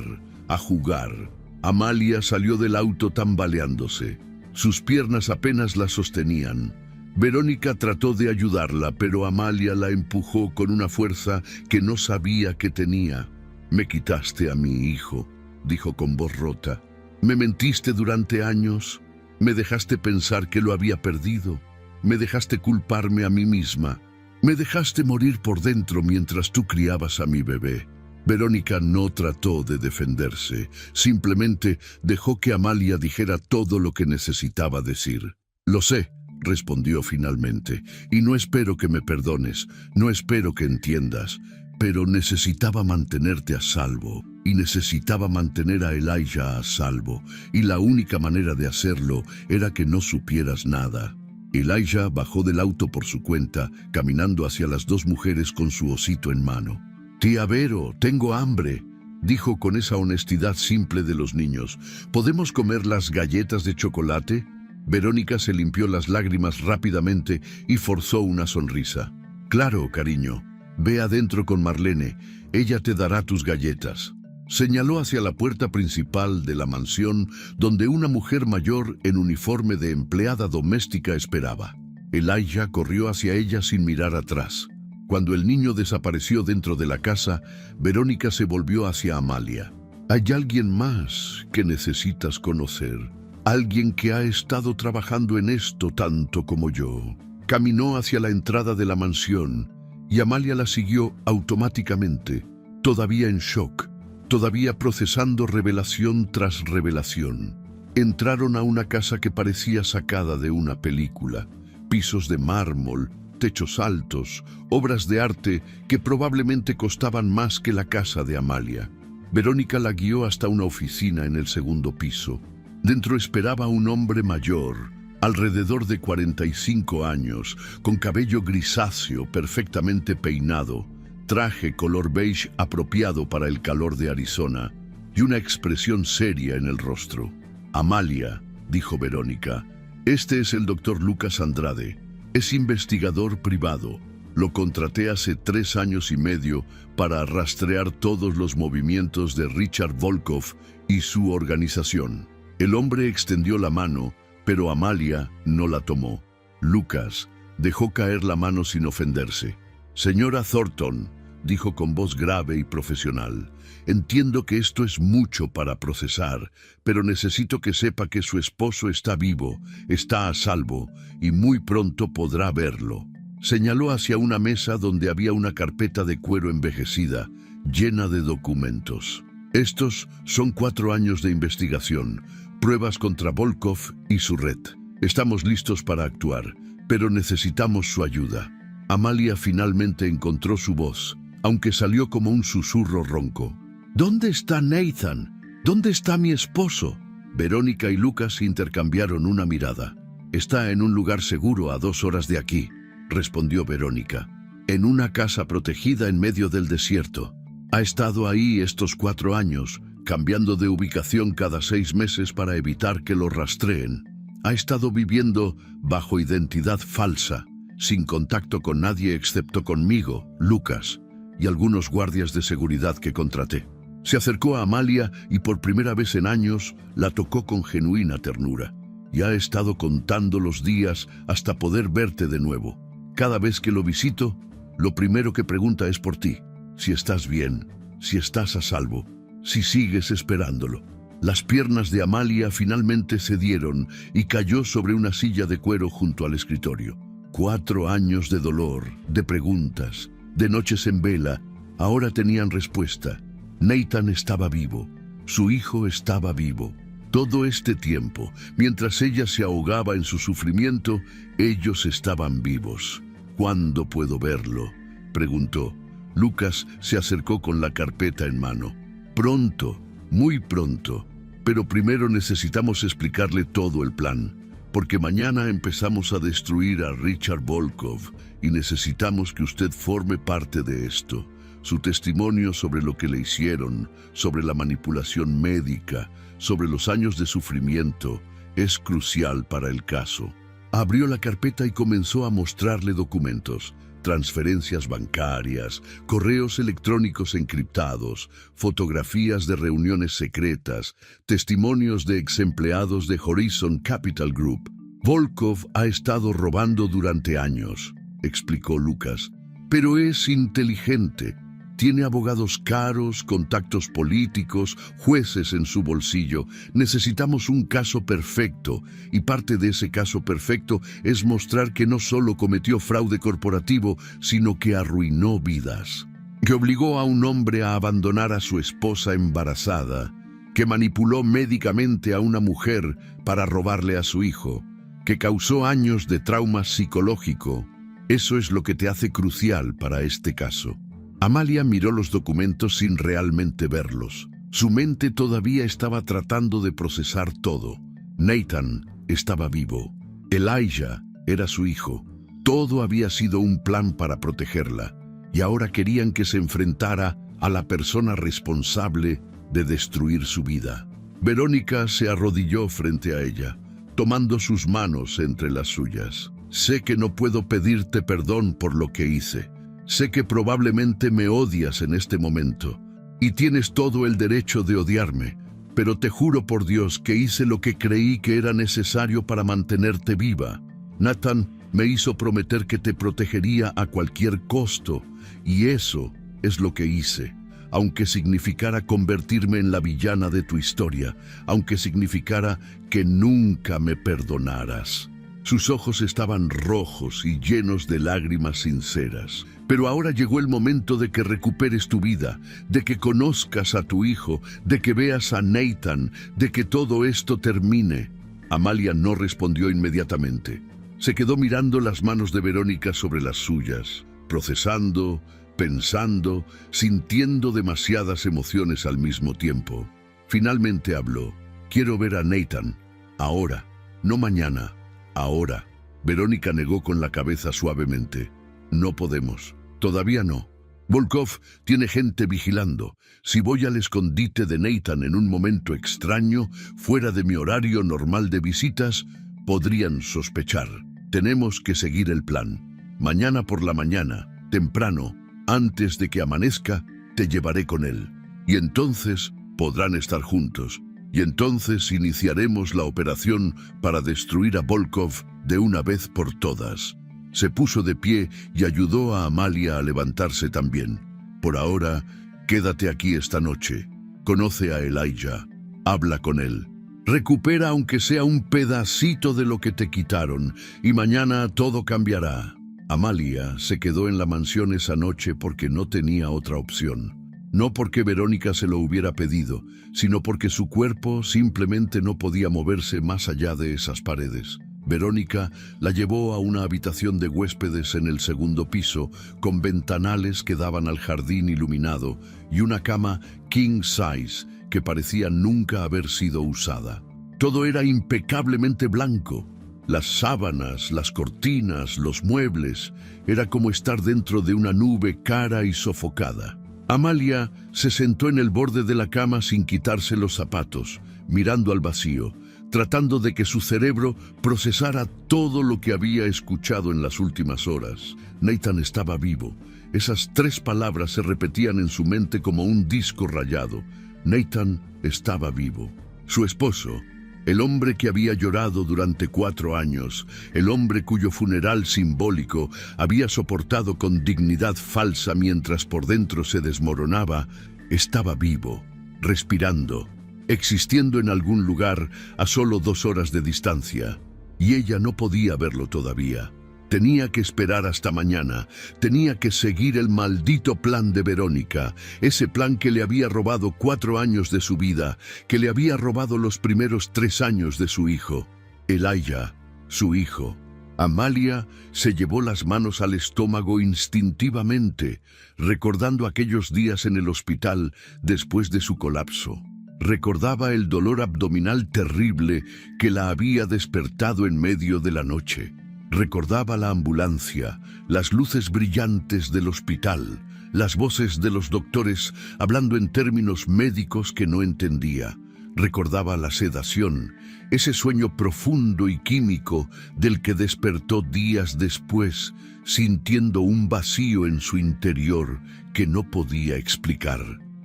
a jugar. Amalia salió del auto tambaleándose. Sus piernas apenas la sostenían. Verónica trató de ayudarla, pero Amalia la empujó con una fuerza que no sabía que tenía. «Me quitaste a mi hijo», dijo con voz rota. «Me mentiste durante años. Me dejaste pensar que lo había perdido. Me dejaste culparme a mí misma. Me dejaste morir por dentro mientras tú criabas a mi bebé». Verónica no trató de defenderse, simplemente dejó que Amalia dijera todo lo que necesitaba decir. «Lo sé», respondió finalmente, «y no espero que me perdones, no espero que entiendas, pero necesitaba mantenerte a salvo, y necesitaba mantener a Elijah a salvo, y la única manera de hacerlo era que no supieras nada». Elijah bajó del auto por su cuenta, caminando hacia las dos mujeres con su osito en mano. «Tía Vero, tengo hambre», dijo con esa honestidad simple de los niños. «¿Podemos comer las galletas de chocolate?» Verónica se limpió las lágrimas rápidamente y forzó una sonrisa. «Claro, cariño. Ve adentro con Marlene. Ella te dará tus galletas». Señaló hacia la puerta principal de la mansión, donde una mujer mayor en uniforme de empleada doméstica esperaba. Elijah corrió hacia ella sin mirar atrás. Cuando el niño desapareció dentro de la casa, Verónica se volvió hacia Amalia. «Hay alguien más que necesitas conocer. Alguien que ha estado trabajando en esto tanto como yo». Caminó hacia la entrada de la mansión y Amalia la siguió automáticamente, todavía en shock, todavía procesando revelación tras revelación. Entraron a una casa que parecía sacada de una película. Pisos de mármol, techos altos, obras de arte que probablemente costaban más que la casa de Amalia. Verónica la guió hasta una oficina en el segundo piso. Dentro esperaba un hombre mayor, alrededor de 45 años, con cabello grisáceo perfectamente peinado, traje color beige apropiado para el calor de Arizona y una expresión seria en el rostro. «Amalia», dijo Verónica, «este es el doctor Lucas Andrade. Es investigador privado. Lo contraté hace 3 años y medio para rastrear todos los movimientos de Richard Volkov y su organización». El hombre extendió la mano, pero Amalia no la tomó. Lucas dejó caer la mano sin ofenderse. «Señora Thornton», dijo con voz grave y profesional, «entiendo que esto es mucho para procesar, pero necesito que sepa que su esposo está vivo, está a salvo, y muy pronto podrá verlo». Señaló hacia una mesa donde había una carpeta de cuero envejecida, llena de documentos. «Estos son 4 años de investigación, pruebas contra Volkov y su red. Estamos listos para actuar, pero necesitamos su ayuda». Amalia finalmente encontró su voz, aunque salió como un susurro ronco. «¿Dónde está Nathan? ¿Dónde está mi esposo?» Verónica y Lucas intercambiaron una mirada. «Está en un lugar seguro a 2 horas de aquí», respondió Verónica. «En una casa protegida en medio del desierto. Ha estado ahí estos 4 años, cambiando de ubicación cada 6 meses para evitar que lo rastreen. Ha estado viviendo bajo identidad falsa, sin contacto con nadie excepto conmigo, Lucas, y algunos guardias de seguridad que contraté». Se acercó a Amalia y por primera vez en años la tocó con genuina ternura. «Y ha estado contando los días hasta poder verte de nuevo. Cada vez que lo visito, lo primero que pregunta es por ti, si estás bien, si estás a salvo, si sigues esperándolo». Las piernas de Amalia finalmente cedieron y cayó sobre una silla de cuero junto al escritorio. 4 años de dolor, de preguntas, de noches en vela, ahora tenían respuesta. Nathan estaba vivo, su hijo estaba vivo. Todo este tiempo, mientras ella se ahogaba en su sufrimiento, ellos estaban vivos. «¿Cuándo puedo verlo?», preguntó. Lucas se acercó con la carpeta en mano. «Pronto, muy pronto. Pero primero necesitamos explicarle todo el plan, porque mañana empezamos a destruir a Richard Volkov y necesitamos que usted forme parte de esto. Su testimonio sobre lo que le hicieron, sobre la manipulación médica, sobre los años de sufrimiento, es crucial para el caso. Abrió la carpeta y comenzó a mostrarle documentos, transferencias bancarias, correos electrónicos encriptados, fotografías de reuniones secretas, testimonios de exempleados de Horizon Capital Group. Volkov ha estado robando durante años, explicó Lucas, pero es inteligente. Tiene abogados caros, contactos políticos, jueces en su bolsillo. Necesitamos un caso perfecto, y parte de ese caso perfecto es mostrar que no solo cometió fraude corporativo, sino que arruinó vidas. Que obligó a un hombre a abandonar a su esposa embarazada, que manipuló médicamente a una mujer para robarle a su hijo, que causó años de trauma psicológico. Eso es lo que te hace crucial para este caso. Amalia miró los documentos sin realmente verlos. Su mente todavía estaba tratando de procesar todo. Nathan estaba vivo. Elijah era su hijo. Todo había sido un plan para protegerla. Y ahora querían que se enfrentara a la persona responsable de destruir su vida. Verónica se arrodilló frente a ella, tomando sus manos entre las suyas. Sé que no puedo pedirte perdón por lo que hice. Sé que probablemente me odias en este momento, y tienes todo el derecho de odiarme, pero te juro por Dios que hice lo que creí que era necesario para mantenerte viva. Nathan me hizo prometer que te protegería a cualquier costo, y eso es lo que hice. Aunque significara convertirme en la villana de tu historia, aunque significara que nunca me perdonaras. Sus ojos estaban rojos y llenos de lágrimas sinceras. Pero ahora llegó el momento de que recuperes tu vida, de que conozcas a tu hijo, de que veas a Nathan, de que todo esto termine. Amalia no respondió inmediatamente. Se quedó mirando las manos de Verónica sobre las suyas, procesando, pensando, sintiendo demasiadas emociones al mismo tiempo. Finalmente habló. Quiero ver a Nathan. Ahora, no mañana. Ahora. Verónica negó con la cabeza suavemente. No podemos. Todavía no. Volkov tiene gente vigilando. Si voy al escondite de Nathan en un momento extraño, fuera de mi horario normal de visitas, podrían sospechar. Tenemos que seguir el plan. Mañana por la mañana, temprano, antes de que amanezca, te llevaré con él. Y entonces podrán estar juntos. Y entonces iniciaremos la operación para destruir a Volkov de una vez por todas. Se puso de pie y ayudó a Amalia a levantarse también. Por ahora, quédate aquí esta noche. Conoce a Elijah. Habla con él. Recupera aunque sea un pedacito de lo que te quitaron, y mañana todo cambiará. Amalia se quedó en la mansión esa noche porque no tenía otra opción. No porque Verónica se lo hubiera pedido, sino porque su cuerpo simplemente no podía moverse más allá de esas paredes. Verónica la llevó a una habitación de huéspedes en el segundo piso, con ventanales que daban al jardín iluminado y una cama king size que parecía nunca haber sido usada. Todo era impecablemente blanco. Las sábanas, las cortinas, los muebles, era como estar dentro de una nube cara y sofocada. Amalia se sentó en el borde de la cama sin quitarse los zapatos, mirando al vacío, tratando de que su cerebro procesara todo lo que había escuchado en las últimas horas. Nathan estaba vivo. Esas 3 palabras se repetían en su mente como un disco rayado. Nathan estaba vivo. Su esposo, el hombre que había llorado durante 4 años, el hombre cuyo funeral simbólico había soportado con dignidad falsa mientras por dentro se desmoronaba, estaba vivo, respirando, existiendo en algún lugar a solo 2 horas de distancia, y ella no podía verlo todavía. Tenía que esperar hasta mañana, tenía que seguir el maldito plan de Verónica, ese plan que le había robado 4 años de su vida, que le había robado los primeros 3 años de su hijo. Elijah, su hijo. Amalia se llevó las manos al estómago instintivamente, recordando aquellos días en el hospital después de su colapso. Recordaba el dolor abdominal terrible que la había despertado en medio de la noche. Recordaba la ambulancia, las luces brillantes del hospital, las voces de los doctores hablando en términos médicos que no entendía. Recordaba la sedación, ese sueño profundo y químico del que despertó días después, sintiendo un vacío en su interior que no podía explicar.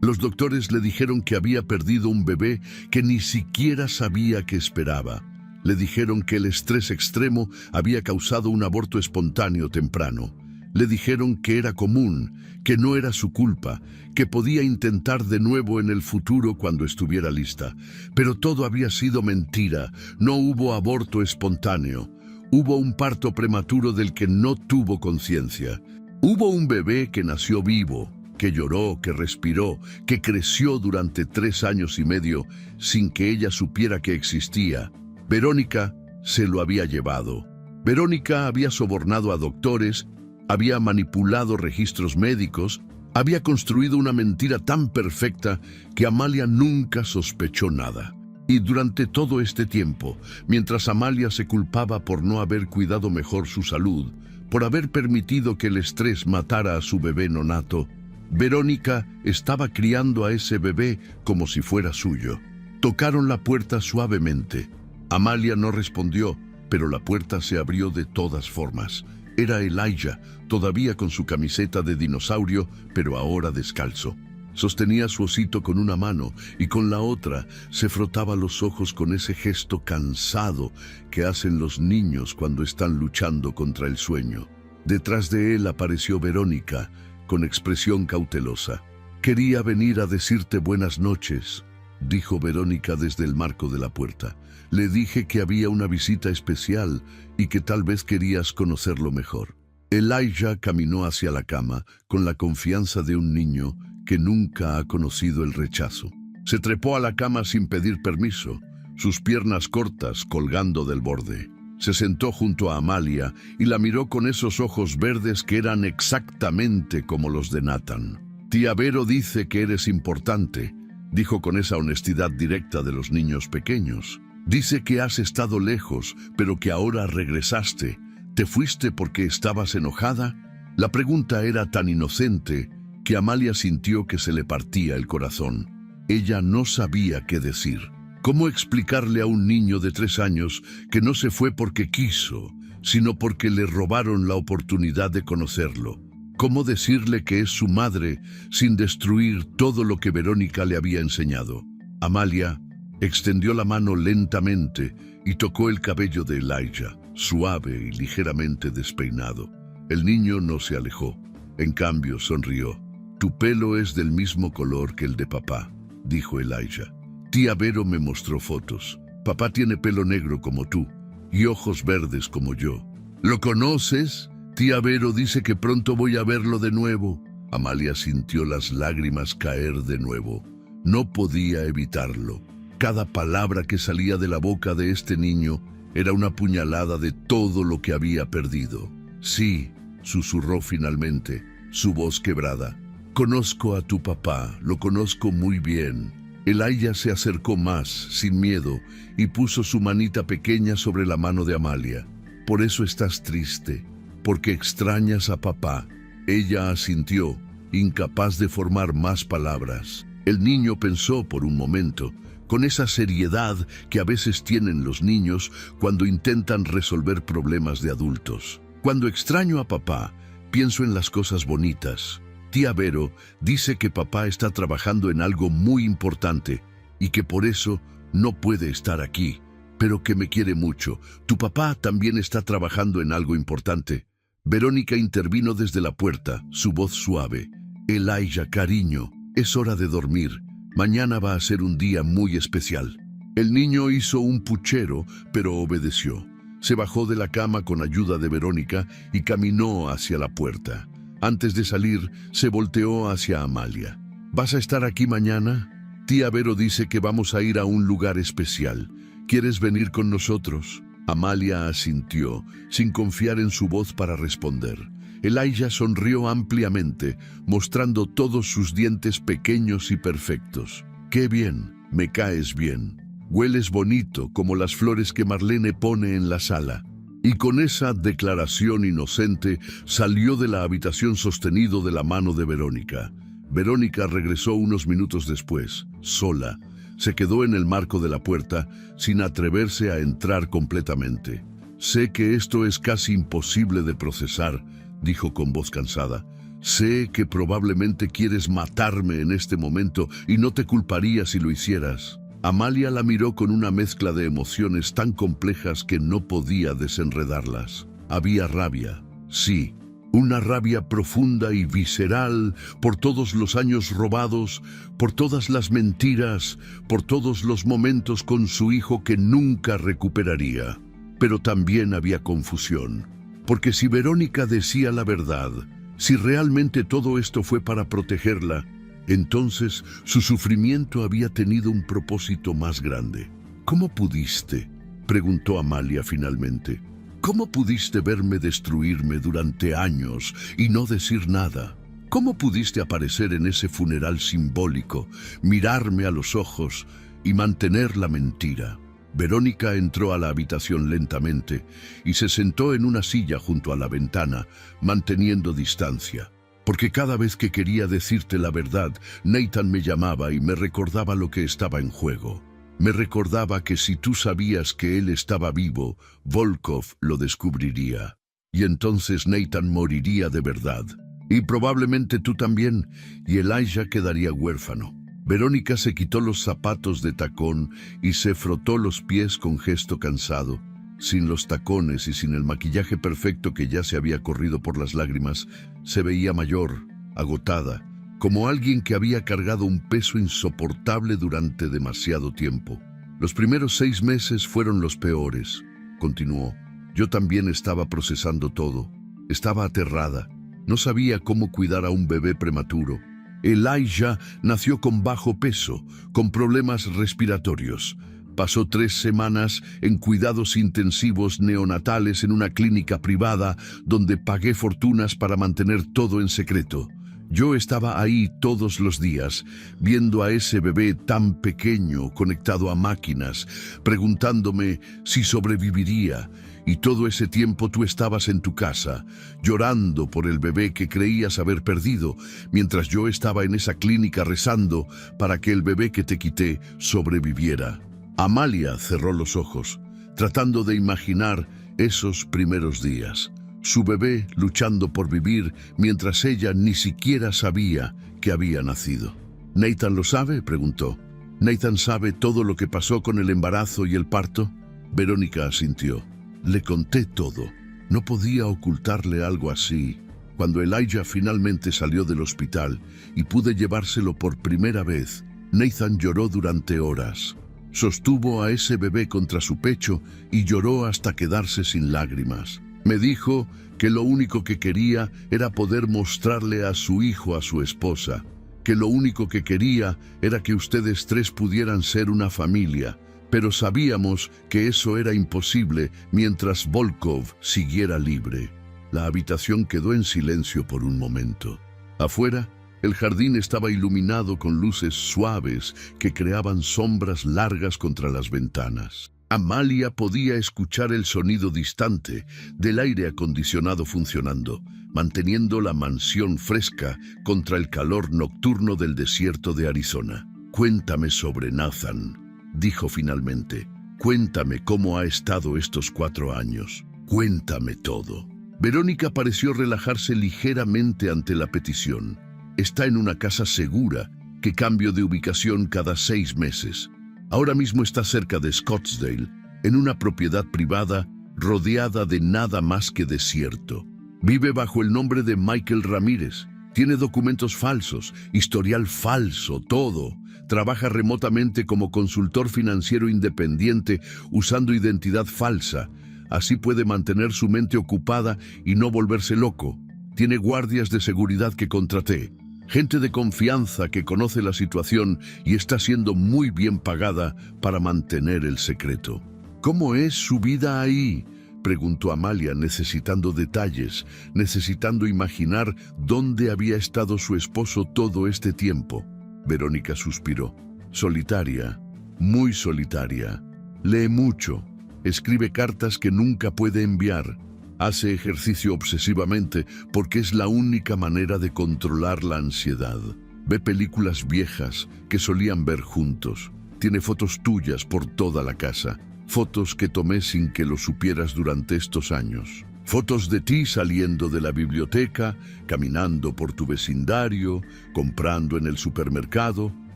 Los doctores le dijeron que había perdido un bebé que ni siquiera sabía que esperaba. Le dijeron que el estrés extremo había causado un aborto espontáneo temprano. Le dijeron que era común, que no era su culpa, que podía intentar de nuevo en el futuro cuando estuviera lista. Pero todo había sido mentira, no hubo aborto espontáneo. Hubo un parto prematuro del que no tuvo conciencia. Hubo un bebé que nació vivo, que lloró, que respiró, que creció durante 3 años y medio sin que ella supiera que existía. Verónica se lo había llevado. Verónica había sobornado a doctores, había manipulado registros médicos, había construido una mentira tan perfecta que Amalia nunca sospechó nada. Y durante todo este tiempo, mientras Amalia se culpaba por no haber cuidado mejor su salud, por haber permitido que el estrés matara a su bebé nonato, Verónica estaba criando a ese bebé como si fuera suyo. Tocaron la puerta suavemente. Amalia no respondió, pero la puerta se abrió de todas formas. Era Elijah, todavía con su camiseta de dinosaurio, pero ahora descalzo. Sostenía su osito con una mano y con la otra se frotaba los ojos con ese gesto cansado que hacen los niños cuando están luchando contra el sueño. Detrás de él apareció Verónica, con expresión cautelosa. «Quería venir a decirte buenas noches», dijo Verónica desde el marco de la puerta. «Le dije que había una visita especial y que tal vez querías conocerlo mejor». Elijah caminó hacia la cama con la confianza de un niño que nunca ha conocido el rechazo. Se trepó a la cama sin pedir permiso, sus piernas cortas colgando del borde. Se sentó junto a Amalia y la miró con esos ojos verdes que eran exactamente como los de Nathan. «Tía Vero dice que eres importante», dijo con esa honestidad directa de los niños pequeños. «Dice que has estado lejos, pero que ahora regresaste. ¿Te fuiste porque estabas enojada?» La pregunta era tan inocente que Amalia sintió que se le partía el corazón. Ella no sabía qué decir. ¿Cómo explicarle a un niño de 3 años que no se fue porque quiso, sino porque le robaron la oportunidad de conocerlo? ¿Cómo decirle que es su madre sin destruir todo lo que Verónica le había enseñado? Amalia extendió la mano lentamente y tocó el cabello de Elijah, suave y ligeramente despeinado. El niño no se alejó. En cambio, sonrió. «Tu pelo es del mismo color que el de papá», dijo Elijah. «Tía Vero me mostró fotos. Papá tiene pelo negro como tú y ojos verdes como yo». «¿Lo conoces? Tía Vero dice que pronto voy a verlo de nuevo». Amalia sintió las lágrimas caer de nuevo. No podía evitarlo. Cada palabra que salía de la boca de este niño era una puñalada de todo lo que había perdido. «Sí», susurró finalmente, su voz quebrada. «Conozco a tu papá, lo conozco muy bien». Elijah se acercó más, sin miedo, y puso su manita pequeña sobre la mano de Amalia. «Por eso estás triste, porque extrañas a papá». Ella asintió, incapaz de formar más palabras. El niño pensó por un momento, con esa seriedad que a veces tienen los niños cuando intentan resolver problemas de adultos. «Cuando extraño a papá, pienso en las cosas bonitas. Tía Vero dice que papá está trabajando en algo muy importante y que por eso no puede estar aquí, pero que me quiere mucho. Tu papá también está trabajando en algo importante». Verónica intervino desde la puerta, su voz suave. «Elijah, cariño, es hora de dormir. Mañana va a ser un día muy especial». El niño hizo un puchero, pero obedeció. Se bajó de la cama con ayuda de Verónica y caminó hacia la puerta. Antes de salir, se volteó hacia Amalia. «¿Vas a estar aquí mañana? Tía Vero dice que vamos a ir a un lugar especial. ¿Quieres venir con nosotros?» Amalia asintió, sin confiar en su voz para responder. Elijah sonrió ampliamente, mostrando todos sus dientes pequeños y perfectos. «Qué bien, me caes bien. Hueles bonito como las flores que Marlene pone en la sala». Y con esa declaración inocente salió de la habitación sostenido de la mano de Verónica. Verónica regresó unos minutos después, sola, Se quedó en el marco de la puerta, sin atreverse a entrar completamente. «Sé que esto es casi imposible de procesar», dijo con voz cansada. «Sé que probablemente quieres matarme en este momento y no te culparía si lo hicieras». Amalia la miró con una mezcla de emociones tan complejas que no podía desenredarlas. Había rabia, sí, una rabia profunda y visceral por todos los años robados, por todas las mentiras, por todos los momentos con su hijo que nunca recuperaría. Pero también había confusión, porque si Verónica decía la verdad, si realmente todo esto fue para protegerla, entonces su sufrimiento había tenido un propósito más grande. «¿Cómo pudiste?», preguntó Amalia finalmente. «¿Cómo pudiste verme destruirme durante años y no decir nada? ¿Cómo pudiste aparecer en ese funeral simbólico, mirarme a los ojos y mantener la mentira?» Verónica entró a la habitación lentamente y se sentó en una silla junto a la ventana, manteniendo distancia. «Porque cada vez que quería decirte la verdad, Nathan me llamaba y me recordaba lo que estaba en juego. Me recordaba que si tú sabías que él estaba vivo, Volkov lo descubriría. Y entonces Nathan moriría de verdad. Y probablemente tú también, y Elijah quedaría huérfano». Verónica se quitó los zapatos de tacón y se frotó los pies con gesto cansado. Sin los tacones y sin el maquillaje perfecto que ya se había corrido por las lágrimas, se veía mayor, agotada, como alguien que había cargado un peso insoportable durante demasiado tiempo. «Los primeros 6 meses fueron los peores», continuó. «Yo también estaba procesando todo. Estaba aterrada. No sabía cómo cuidar a un bebé prematuro. Elijah nació con bajo peso, con problemas respiratorios. Pasó 3 semanas en cuidados intensivos neonatales en una clínica privada donde pagué fortunas para mantener todo en secreto. Yo estaba ahí todos los días, viendo a ese bebé tan pequeño conectado a máquinas, preguntándome si sobreviviría. Y todo ese tiempo tú estabas en tu casa, llorando por el bebé que creías haber perdido, mientras yo estaba en esa clínica rezando para que el bebé que te quité sobreviviera». Amalia cerró los ojos, tratando de imaginar esos primeros días. Su bebé luchando por vivir mientras ella ni siquiera sabía que había nacido. «¿Nathan lo sabe?», preguntó. «¿Nathan sabe todo lo que pasó con el embarazo y el parto?». Verónica asintió. «Le conté todo. No podía ocultarle algo así. Cuando Elijah finalmente salió del hospital y pude llevárselo por primera vez, Nathan lloró durante horas. Sostuvo a ese bebé contra su pecho y lloró hasta quedarse sin lágrimas. Me dijo que lo único que quería era poder mostrarle a su hijo a su esposa, que lo único que quería era que ustedes 3 pudieran ser una familia, pero sabíamos que eso era imposible mientras Volkov siguiera libre». La habitación quedó en silencio por un momento. Afuera, el jardín estaba iluminado con luces suaves que creaban sombras largas contra las ventanas. Amalia podía escuchar el sonido distante del aire acondicionado funcionando, manteniendo la mansión fresca contra el calor nocturno del desierto de Arizona. «Cuéntame sobre Nathan», dijo finalmente. «Cuéntame cómo ha estado estos 4 años. Cuéntame todo». Verónica pareció relajarse ligeramente ante la petición. «Está en una casa segura, que cambio de ubicación cada 6 meses. Ahora mismo está cerca de Scottsdale, en una propiedad privada, rodeada de nada más que desierto. Vive bajo el nombre de Michael Ramírez. Tiene documentos falsos, historial falso, todo. Trabaja remotamente como consultor financiero independiente usando identidad falsa. Así puede mantener su mente ocupada y no volverse loco. Tiene guardias de seguridad que contraté. Gente de confianza que conoce la situación y está siendo muy bien pagada para mantener el secreto». «¿Cómo es su vida ahí?», preguntó Amalia, necesitando detalles, necesitando imaginar dónde había estado su esposo todo este tiempo. Verónica suspiró. «Solitaria, muy solitaria. Lee mucho, escribe cartas que nunca puede enviar. Hace ejercicio obsesivamente porque es la única manera de controlar la ansiedad. Ve películas viejas que solían ver juntos. Tiene fotos tuyas por toda la casa. Fotos que tomé sin que lo supieras durante estos años. Fotos de ti saliendo de la biblioteca, caminando por tu vecindario, comprando en el supermercado.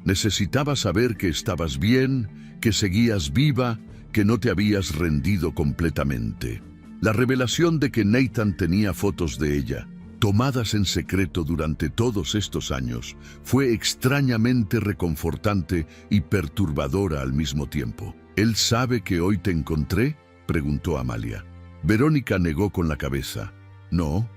Necesitaba saber que estabas bien, que seguías viva, que no te habías rendido completamente. La revelación de que Nathan tenía fotos de ella, tomadas en secreto durante todos estos años, fue extrañamente reconfortante y perturbadora al mismo tiempo. ¿Él sabe que hoy te encontré?, preguntó Amalia. Verónica negó con la cabeza. No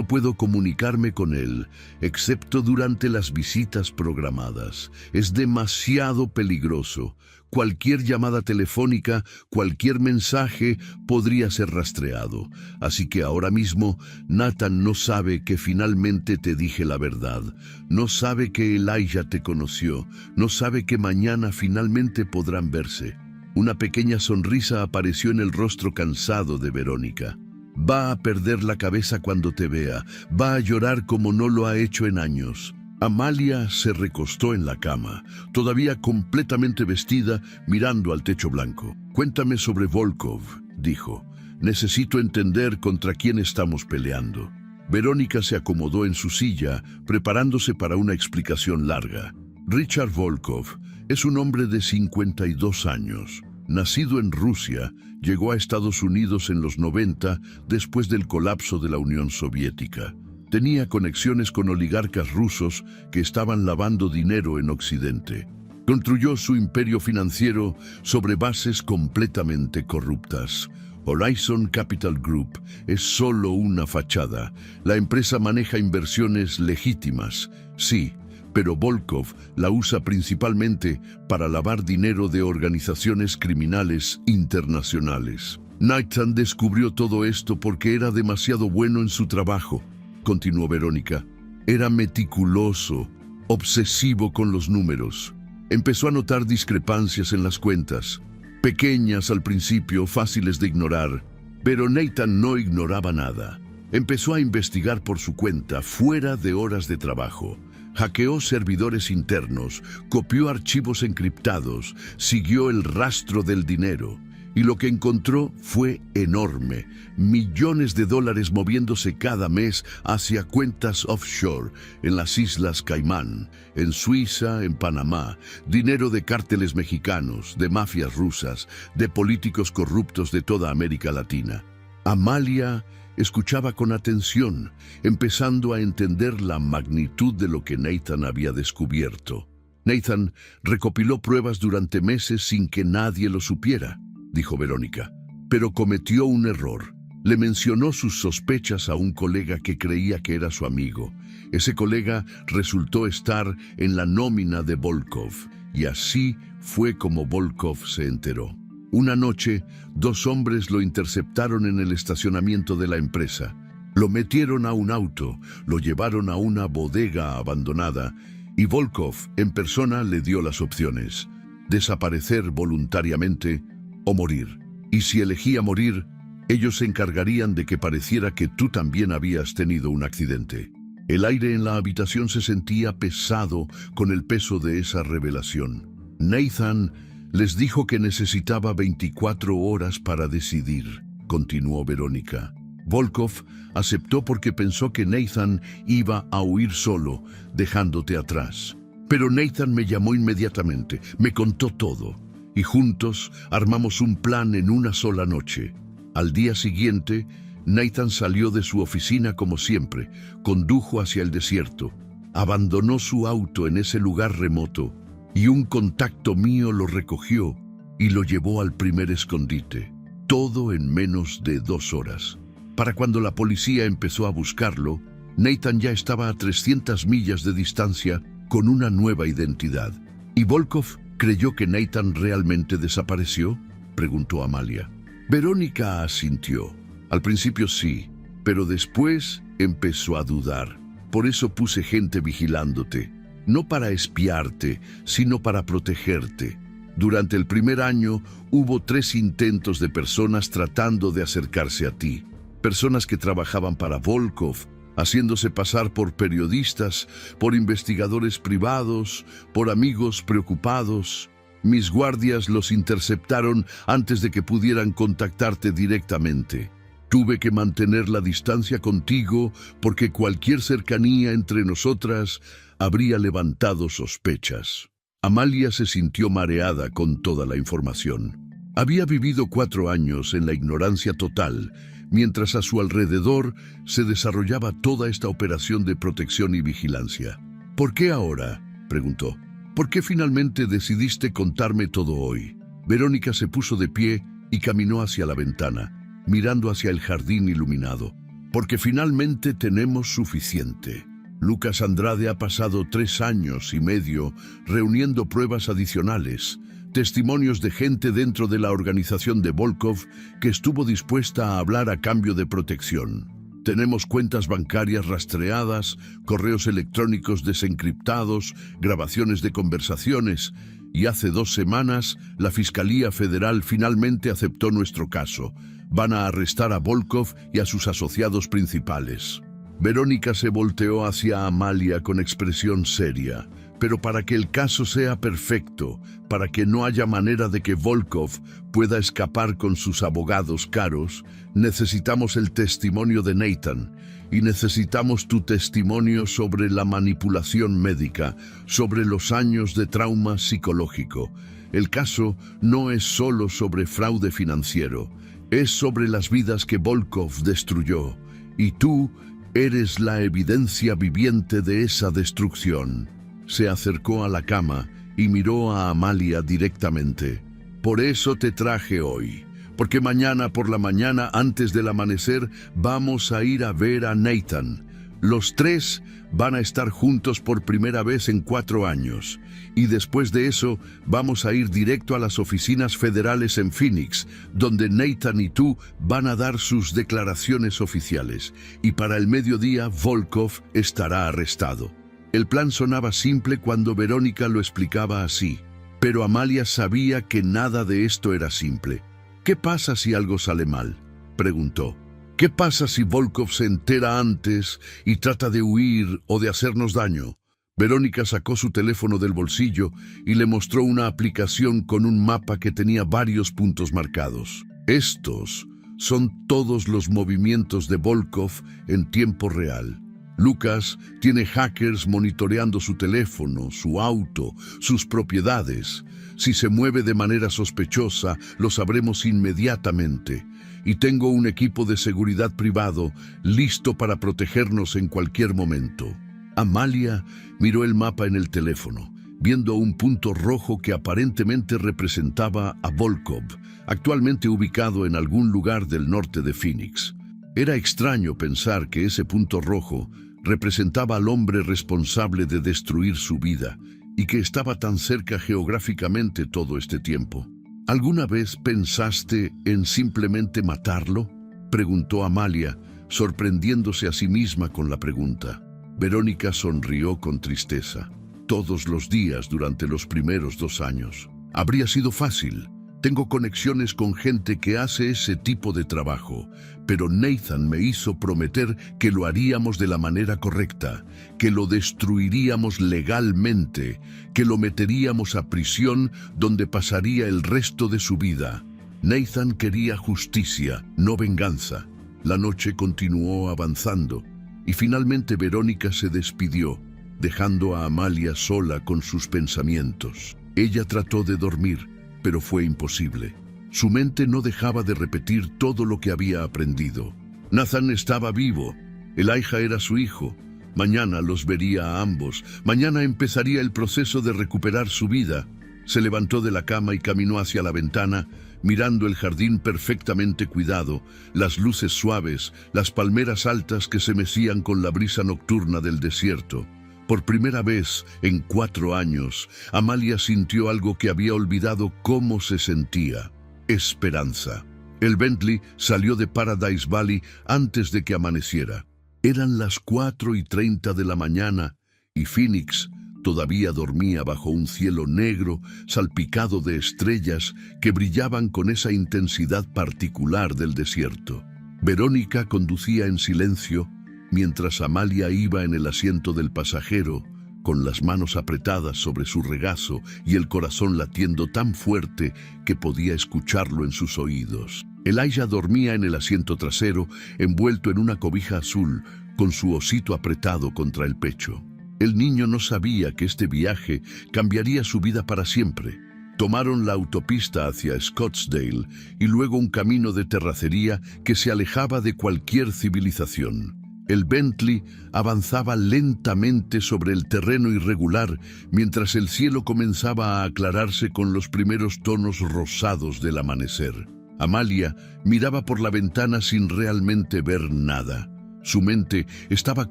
puedo comunicarme con él, excepto durante las visitas programadas. Es demasiado peligroso. Cualquier llamada telefónica, cualquier mensaje podría ser rastreado. Así que ahora mismo, Nathan no sabe que finalmente te dije la verdad. No sabe que Elijah te conoció. No sabe que mañana finalmente podrán verse. Una pequeña sonrisa apareció en el rostro cansado de Verónica. Va a perder la cabeza cuando te vea. Va a llorar como no lo ha hecho en años. Amalia se recostó en la cama, todavía completamente vestida, mirando al techo blanco. Cuéntame sobre Volkov, dijo. Necesito entender contra quién estamos peleando. Verónica se acomodó en su silla, preparándose para una explicación larga. Richard Volkov es un hombre de 52 años. Nacido en Rusia, llegó a Estados Unidos en los 90 después del colapso de la Unión Soviética. Tenía conexiones con oligarcas rusos que estaban lavando dinero en Occidente. Construyó su imperio financiero sobre bases completamente corruptas. Horizon Capital Group es solo una fachada. La empresa maneja inversiones legítimas, sí, pero Volkov la usa principalmente para lavar dinero de organizaciones criminales internacionales. Nathan descubrió todo esto porque era demasiado bueno en su trabajo, continuó Verónica. Era meticuloso, obsesivo con los números. Empezó a notar discrepancias en las cuentas, pequeñas al principio, fáciles de ignorar, pero Nathan no ignoraba nada. Empezó a investigar por su cuenta, fuera de horas de trabajo. Hackeó servidores internos, copió archivos encriptados, siguió el rastro del dinero. Y lo que encontró fue enorme. Millones de dólares moviéndose cada mes hacia cuentas offshore, en las Islas Caimán, en Suiza, en Panamá. Dinero de cárteles mexicanos, de mafias rusas, de políticos corruptos de toda América Latina. Amalia escuchaba con atención, empezando a entender la magnitud de lo que Nathan había descubierto. Nathan recopiló pruebas durante meses sin que nadie lo supiera, dijo Verónica, pero cometió un error. Le mencionó sus sospechas a un colega que creía que era su amigo. Ese colega resultó estar en la nómina de Volkov, y así fue como Volkov se enteró. Una noche, 2 hombres lo interceptaron en el estacionamiento de la empresa. Lo metieron a un auto, lo llevaron a una bodega abandonada, y Volkov en persona le dio las opciones: desaparecer voluntariamente o morir. Y si elegía morir, ellos se encargarían de que pareciera que tú también habías tenido un accidente. El aire en la habitación se sentía pesado con el peso de esa revelación. Nathan les dijo que necesitaba 24 horas para decidir, continuó Verónica. Volkov aceptó porque pensó que Nathan iba a huir solo, dejándote atrás. Pero Nathan me llamó inmediatamente, me contó todo, y juntos armamos un plan en una sola noche. Al día siguiente, Nathan salió de su oficina como siempre, condujo hacia el desierto, abandonó su auto en ese lugar remoto, y un contacto mío lo recogió y lo llevó al primer escondite. Todo en menos de 2 horas. Para cuando la policía empezó a buscarlo, Nathan ya estaba a 300 millas de distancia con una nueva identidad. ¿Y Volkov creyó que Nathan realmente desapareció?, preguntó Amalia. Verónica asintió. Al principio sí, pero después empezó a dudar. Por eso puse gente vigilándote. No para espiarte, sino para protegerte. Durante el primer año hubo 3 intentos de personas tratando de acercarse a ti. Personas que trabajaban para Volkov, haciéndose pasar por periodistas, por investigadores privados, por amigos preocupados. Mis guardias los interceptaron antes de que pudieran contactarte directamente. Tuve que mantener la distancia contigo porque cualquier cercanía entre nosotras habría levantado sospechas. Amalia se sintió mareada con toda la información. Había vivido 4 años en la ignorancia total, mientras a su alrededor se desarrollaba toda esta operación de protección y vigilancia. ¿Por qué ahora?, preguntó. ¿Por qué finalmente decidiste contarme todo hoy? Verónica se puso de pie y caminó hacia la ventana, mirando hacia el jardín iluminado. Porque finalmente tenemos suficiente. Lucas Andrade ha pasado 3 años y medio reuniendo pruebas adicionales, testimonios de gente dentro de la organización de Volkov que estuvo dispuesta a hablar a cambio de protección. Tenemos cuentas bancarias rastreadas, correos electrónicos desencriptados, grabaciones de conversaciones, y hace 2 semanas la Fiscalía Federal finalmente aceptó nuestro caso. Van a arrestar a Volkov y a sus asociados principales. Verónica se volteó hacia Amalia con expresión seria. Pero para que el caso sea perfecto, para que no haya manera de que Volkov pueda escapar con sus abogados caros, necesitamos el testimonio de Nathan y necesitamos tu testimonio sobre la manipulación médica, sobre los años de trauma psicológico. El caso no es solo sobre fraude financiero, es sobre las vidas que Volkov destruyó, y tú eres la evidencia viviente de esa destrucción. Se acercó a la cama y miró a Amalia directamente. Por eso te traje hoy, porque mañana por la mañana, antes del amanecer, vamos a ir a ver a Nathan. Los 3 van a estar juntos por primera vez en 4 años. Y después de eso, vamos a ir directo a las oficinas federales en Phoenix, donde Nathan y tú van a dar sus declaraciones oficiales. Y para el mediodía, Volkov estará arrestado. El plan sonaba simple cuando Verónica lo explicaba así, pero Amalia sabía que nada de esto era simple. ¿Qué pasa si algo sale mal?, preguntó. ¿Qué pasa si Volkov se entera antes y trata de huir o de hacernos daño? Verónica sacó su teléfono del bolsillo y le mostró una aplicación con un mapa que tenía varios puntos marcados. Estos son todos los movimientos de Volkov en tiempo real. Lucas tiene hackers monitoreando su teléfono, su auto, sus propiedades. Si se mueve de manera sospechosa, lo sabremos inmediatamente. Y tengo un equipo de seguridad privado listo para protegernos en cualquier momento. Amalia miró el mapa en el teléfono, viendo un punto rojo que aparentemente representaba a Volkov, actualmente ubicado en algún lugar del norte de Phoenix. Era extraño pensar que ese punto rojo representaba al hombre responsable de destruir su vida y que estaba tan cerca geográficamente todo este tiempo. ¿Alguna vez pensaste en simplemente matarlo?, preguntó Amalia, sorprendiéndose a sí misma con la pregunta. Verónica sonrió con tristeza. Todos los días durante los primeros 2 años. Habría sido fácil. Tengo conexiones con gente que hace ese tipo de trabajo, pero Nathan me hizo prometer que lo haríamos de la manera correcta, que lo destruiríamos legalmente, que lo meteríamos a prisión donde pasaría el resto de su vida. Nathan quería justicia, no venganza. La noche continuó avanzando y finalmente Verónica se despidió, dejando a Amalia sola con sus pensamientos. Ella trató de dormir, pero fue imposible. Su mente no dejaba de repetir todo lo que había aprendido. Nathan estaba vivo. Elijah era su hijo. Mañana los vería a ambos. Mañana empezaría el proceso de recuperar su vida. Se levantó de la cama y caminó hacia la ventana, mirando el jardín perfectamente cuidado, las luces suaves, las palmeras altas que se mecían con la brisa nocturna del desierto. Por primera vez en 4 años, Amalia sintió algo que había olvidado cómo se sentía: esperanza. El Bentley salió de Paradise Valley antes de que amaneciera. Eran las 4:30 de la mañana y Phoenix todavía dormía bajo un cielo negro salpicado de estrellas que brillaban con esa intensidad particular del desierto. Verónica conducía en silencio, mientras Amalia iba en el asiento del pasajero, con las manos apretadas sobre su regazo y el corazón latiendo tan fuerte que podía escucharlo en sus oídos. Elijah dormía en el asiento trasero, envuelto en una cobija azul, con su osito apretado contra el pecho. El niño no sabía que este viaje cambiaría su vida para siempre. Tomaron la autopista hacia Scottsdale y luego un camino de terracería que se alejaba de cualquier civilización. El Bentley avanzaba lentamente sobre el terreno irregular mientras el cielo comenzaba a aclararse con los primeros tonos rosados del amanecer. Amalia miraba por la ventana sin realmente ver nada. Su mente estaba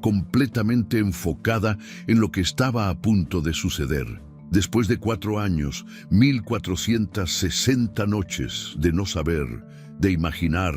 completamente enfocada en lo que estaba a punto de suceder. Después de 4 años, 1460 noches de no saber, de imaginar,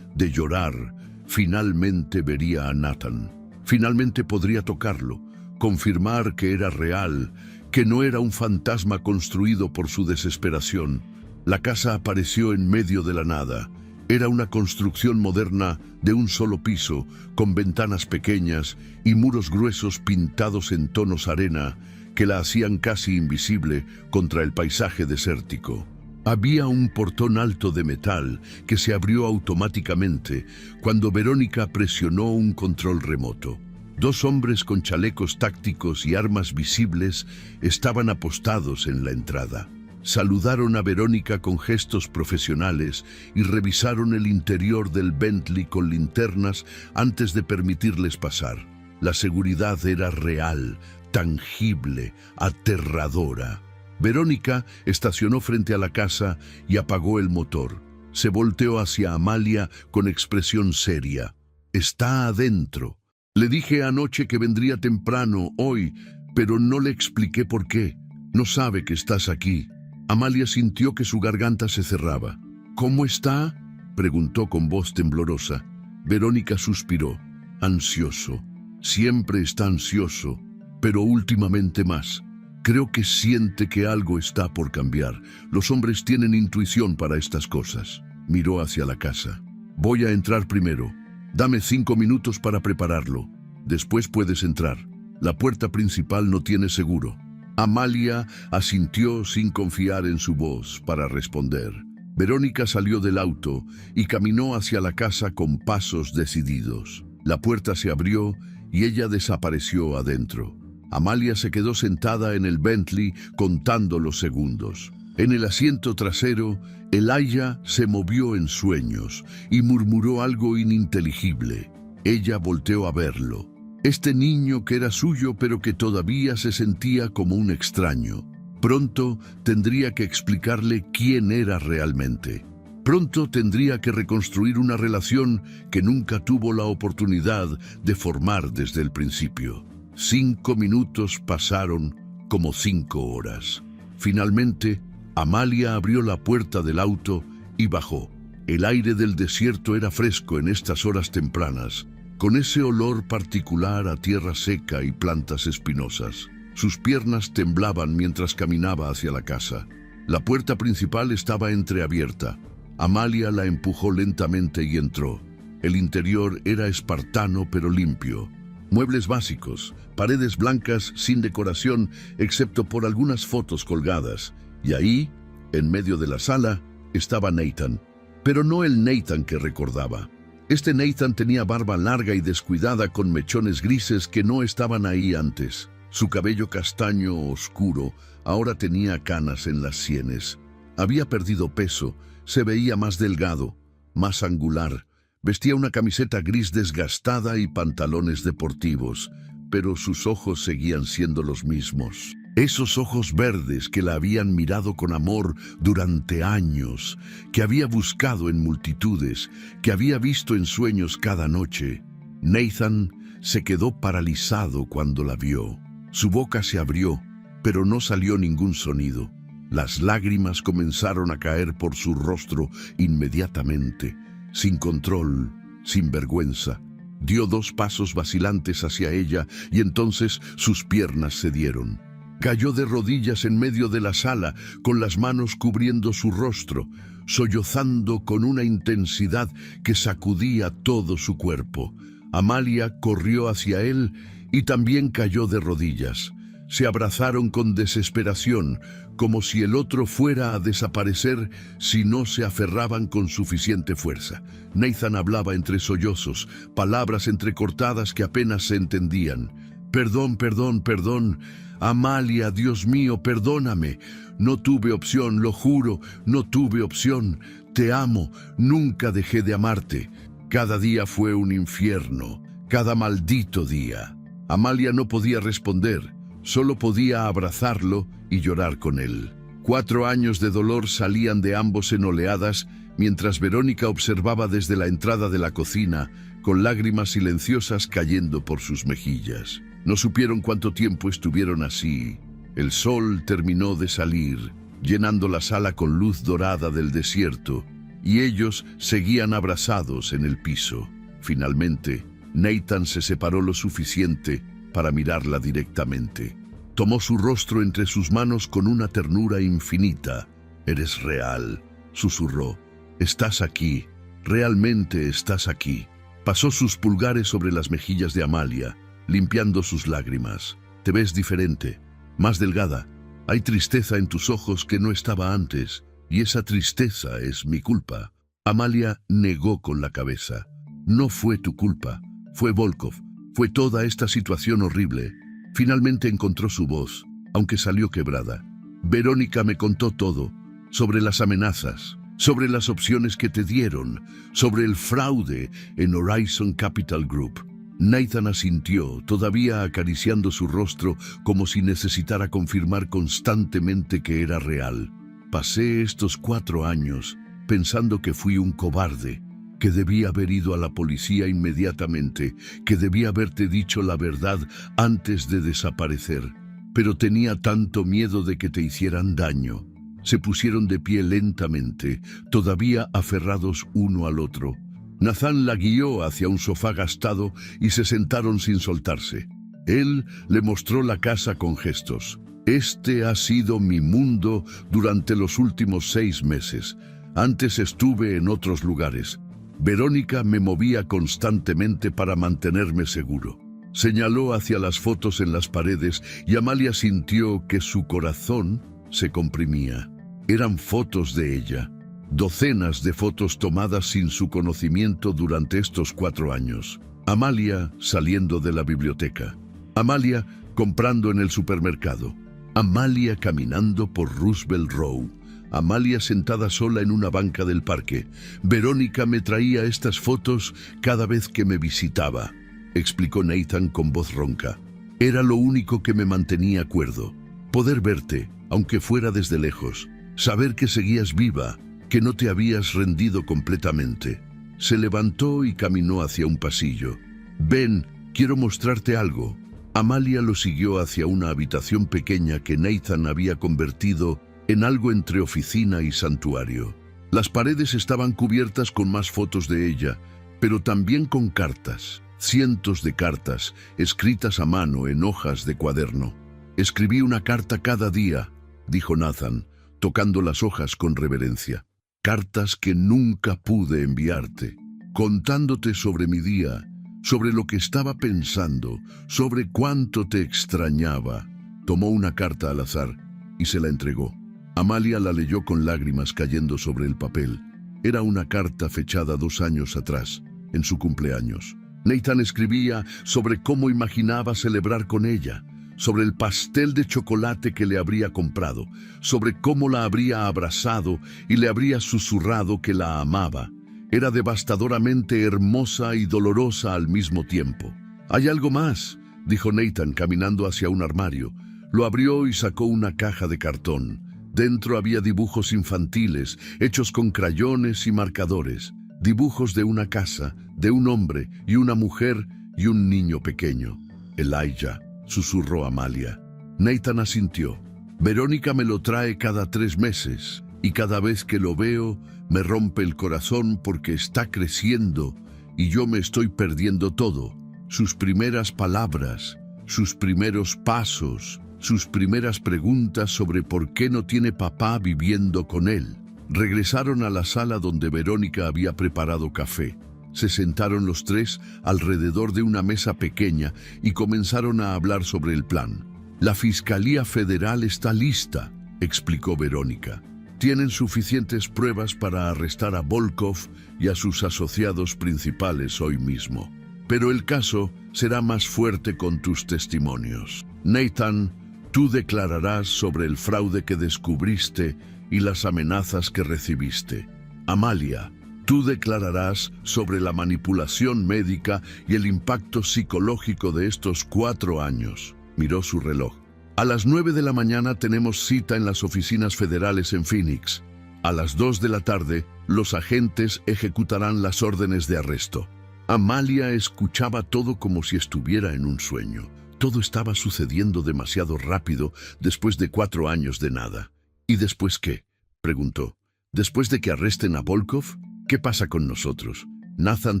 de llorar, finalmente vería a Nathan. Finalmente podría tocarlo, confirmar que era real, que no era un fantasma construido por su desesperación. La casa apareció en medio de la nada. Era una construcción moderna de un solo piso, con ventanas pequeñas y muros gruesos pintados en tonos arena que la hacían casi invisible contra el paisaje desértico. Había un portón alto de metal que se abrió automáticamente cuando Verónica presionó un control remoto. 2 hombres con chalecos tácticos y armas visibles estaban apostados en la entrada. Saludaron a Verónica con gestos profesionales y revisaron el interior del Bentley con linternas antes de permitirles pasar. La seguridad era real, tangible, aterradora. Verónica estacionó frente a la casa y apagó el motor. Se volteó hacia Amalia con expresión seria. «Está adentro. Le dije anoche que vendría temprano hoy, pero no le expliqué por qué. No sabe que estás aquí». Amalia sintió que su garganta se cerraba. «¿Cómo está?», preguntó con voz temblorosa. Verónica suspiró. «Ansioso. Siempre está ansioso, pero últimamente más. Creo que siente que algo está por cambiar. Los hombres tienen intuición para estas cosas». Miró hacia la casa. «Voy a entrar primero. Dame 5 minutos para prepararlo. Después puedes entrar. La puerta principal no tiene seguro». Amalia asintió sin confiar en su voz para responder. Verónica salió del auto y caminó hacia la casa con pasos decididos. La puerta se abrió y ella desapareció adentro. Amalia se quedó sentada en el Bentley contando los segundos. En el asiento trasero, Elijah se movió en sueños y murmuró algo ininteligible. Ella volteó a verlo. Este niño que era suyo pero que todavía se sentía como un extraño. Pronto tendría que explicarle quién era realmente. Pronto tendría que reconstruir una relación que nunca tuvo la oportunidad de formar desde el principio. 5 minutos pasaron como 5 horas. Finalmente, Amalia abrió la puerta del auto y bajó. El aire del desierto era fresco en estas horas tempranas, con ese olor particular a tierra seca y plantas espinosas. Sus piernas temblaban mientras caminaba hacia la casa. La puerta principal estaba entreabierta. Amalia la empujó lentamente y entró. El interior era espartano pero limpio. Muebles básicos, paredes blancas sin decoración excepto por algunas fotos colgadas. Y ahí, en medio de la sala, estaba Nathan. Pero no el Nathan que recordaba. Este Nathan tenía barba larga y descuidada con mechones grises que no estaban ahí antes. Su cabello castaño oscuro ahora tenía canas en las sienes. Había perdido peso, se veía más delgado, más angular. Vestía una camiseta gris desgastada y pantalones deportivos, pero sus ojos seguían siendo los mismos. Esos ojos verdes que la habían mirado con amor durante años, que había buscado en multitudes, que había visto en sueños cada noche. Nathan se quedó paralizado cuando la vio. Su boca se abrió, pero no salió ningún sonido. Las lágrimas comenzaron a caer por su rostro inmediatamente, sin control, sin vergüenza. Dio 2 pasos vacilantes hacia ella y entonces sus piernas cedieron. Cayó de rodillas en medio de la sala, con las manos cubriendo su rostro, sollozando con una intensidad que sacudía todo su cuerpo. Amalia corrió hacia él y también cayó de rodillas. Se abrazaron con desesperación, como si el otro fuera a desaparecer si no se aferraban con suficiente fuerza. Nathan hablaba entre sollozos, palabras entrecortadas que apenas se entendían. Perdón, perdón, perdón. Amalia, Dios mío, perdóname. No tuve opción, lo juro, no tuve opción. Te amo, nunca dejé de amarte. Cada día fue un infierno, cada maldito día. Amalia no podía responder, solo podía abrazarlo y llorar con él. 4 años de dolor salían de ambos en oleadas, mientras Verónica observaba desde la entrada de la cocina, con lágrimas silenciosas cayendo por sus mejillas. No supieron cuánto tiempo estuvieron así. El sol terminó de salir, llenando la sala con luz dorada del desierto, y ellos seguían abrazados en el piso. Finalmente, Nathan se separó lo suficiente para mirarla directamente. Tomó su rostro entre sus manos con una ternura infinita. «Eres real», susurró. «Estás aquí, realmente estás aquí». Pasó sus pulgares sobre las mejillas de Amalia, limpiando sus lágrimas. «Te ves diferente, más delgada. Hay tristeza en tus ojos que no estaba antes, y esa tristeza es mi culpa». Amalia negó con la cabeza. «No fue tu culpa, fue Volkov, fue toda esta situación horrible». Finalmente encontró su voz, aunque salió quebrada. «Verónica me contó todo, sobre las amenazas, sobre las opciones que te dieron, sobre el fraude en Horizon Capital Group». Nathan asintió, todavía acariciando su rostro como si necesitara confirmar constantemente que era real. «Pasé estos 4 años pensando que fui un cobarde, que debía haber ido a la policía inmediatamente, que debía haberte dicho la verdad antes de desaparecer. Pero tenía tanto miedo de que te hicieran daño». Se pusieron de pie lentamente, todavía aferrados uno al otro. Nathan la guió hacia un sofá gastado y se sentaron sin soltarse. Él le mostró la casa con gestos. «Este ha sido mi mundo durante los últimos 6 meses. Antes estuve en otros lugares. Verónica me movía constantemente para mantenerme seguro». Señaló hacia las fotos en las paredes y Amalia sintió que su corazón se comprimía. Eran fotos de ella, docenas de fotos tomadas sin su conocimiento durante estos 4 años. Amalia saliendo de la biblioteca. Amalia comprando en el supermercado. Amalia caminando por Roosevelt Row. Amalia sentada sola en una banca del parque. «Verónica me traía estas fotos cada vez que me visitaba», explicó Nathan con voz ronca. «Era lo único que me mantenía cuerdo. Poder verte, aunque fuera desde lejos. Saber que seguías viva, que no te habías rendido completamente». Se levantó y caminó hacia un pasillo. «Ven, quiero mostrarte algo». Amalia lo siguió hacia una habitación pequeña que Nathan había convertido en algo entre oficina y santuario. Las paredes estaban cubiertas con más fotos de ella, pero también con cartas, cientos de cartas, escritas a mano en hojas de cuaderno. «Escribí una carta cada día», dijo Nathan, tocando las hojas con reverencia. «Cartas que nunca pude enviarte, contándote sobre mi día, sobre lo que estaba pensando, sobre cuánto te extrañaba». Tomó una carta al azar y se la entregó. Amalia la leyó con lágrimas cayendo sobre el papel. Era una carta fechada 2 años atrás, en su cumpleaños. Nathan escribía sobre cómo imaginaba celebrar con ella, sobre el pastel de chocolate que le habría comprado, sobre cómo la habría abrazado y le habría susurrado que la amaba. Era devastadoramente hermosa y dolorosa al mismo tiempo. «Hay algo más», dijo Nathan caminando hacia un armario. Lo abrió y sacó una caja de cartón. Dentro había dibujos infantiles, hechos con crayones y marcadores. Dibujos de una casa, de un hombre y una mujer y un niño pequeño. «Elijah», susurró Amalia. Nathan asintió. «Verónica me lo trae cada 3 meses, y cada vez que lo veo me rompe el corazón porque está creciendo y yo me estoy perdiendo todo. Sus primeras palabras, sus primeros pasos, sus primeras preguntas sobre por qué no tiene papá viviendo con él». Regresaron a la sala donde Verónica había preparado café. Se sentaron los 3 alrededor de una mesa pequeña y comenzaron a hablar sobre el plan. La Fiscalía Federal está lista, explicó Verónica. Tienen suficientes pruebas para arrestar a Volkov y a sus asociados principales hoy mismo. Pero el caso será más fuerte con tus testimonios. Nathan, tú declararás sobre el fraude que descubriste y las amenazas que recibiste. Amalia, tú declararás sobre la manipulación médica y el impacto psicológico de estos 4 años. Miró su reloj. A las 9 de la mañana tenemos cita en las oficinas federales en Phoenix. A las 2 de la tarde, los agentes ejecutarán las órdenes de arresto. Amalia escuchaba todo como si estuviera en un sueño. Todo estaba sucediendo demasiado rápido después de 4 años de nada. ¿Y después qué?, preguntó. ¿Después de que arresten a Volkov? ¿Qué pasa con nosotros? Nathan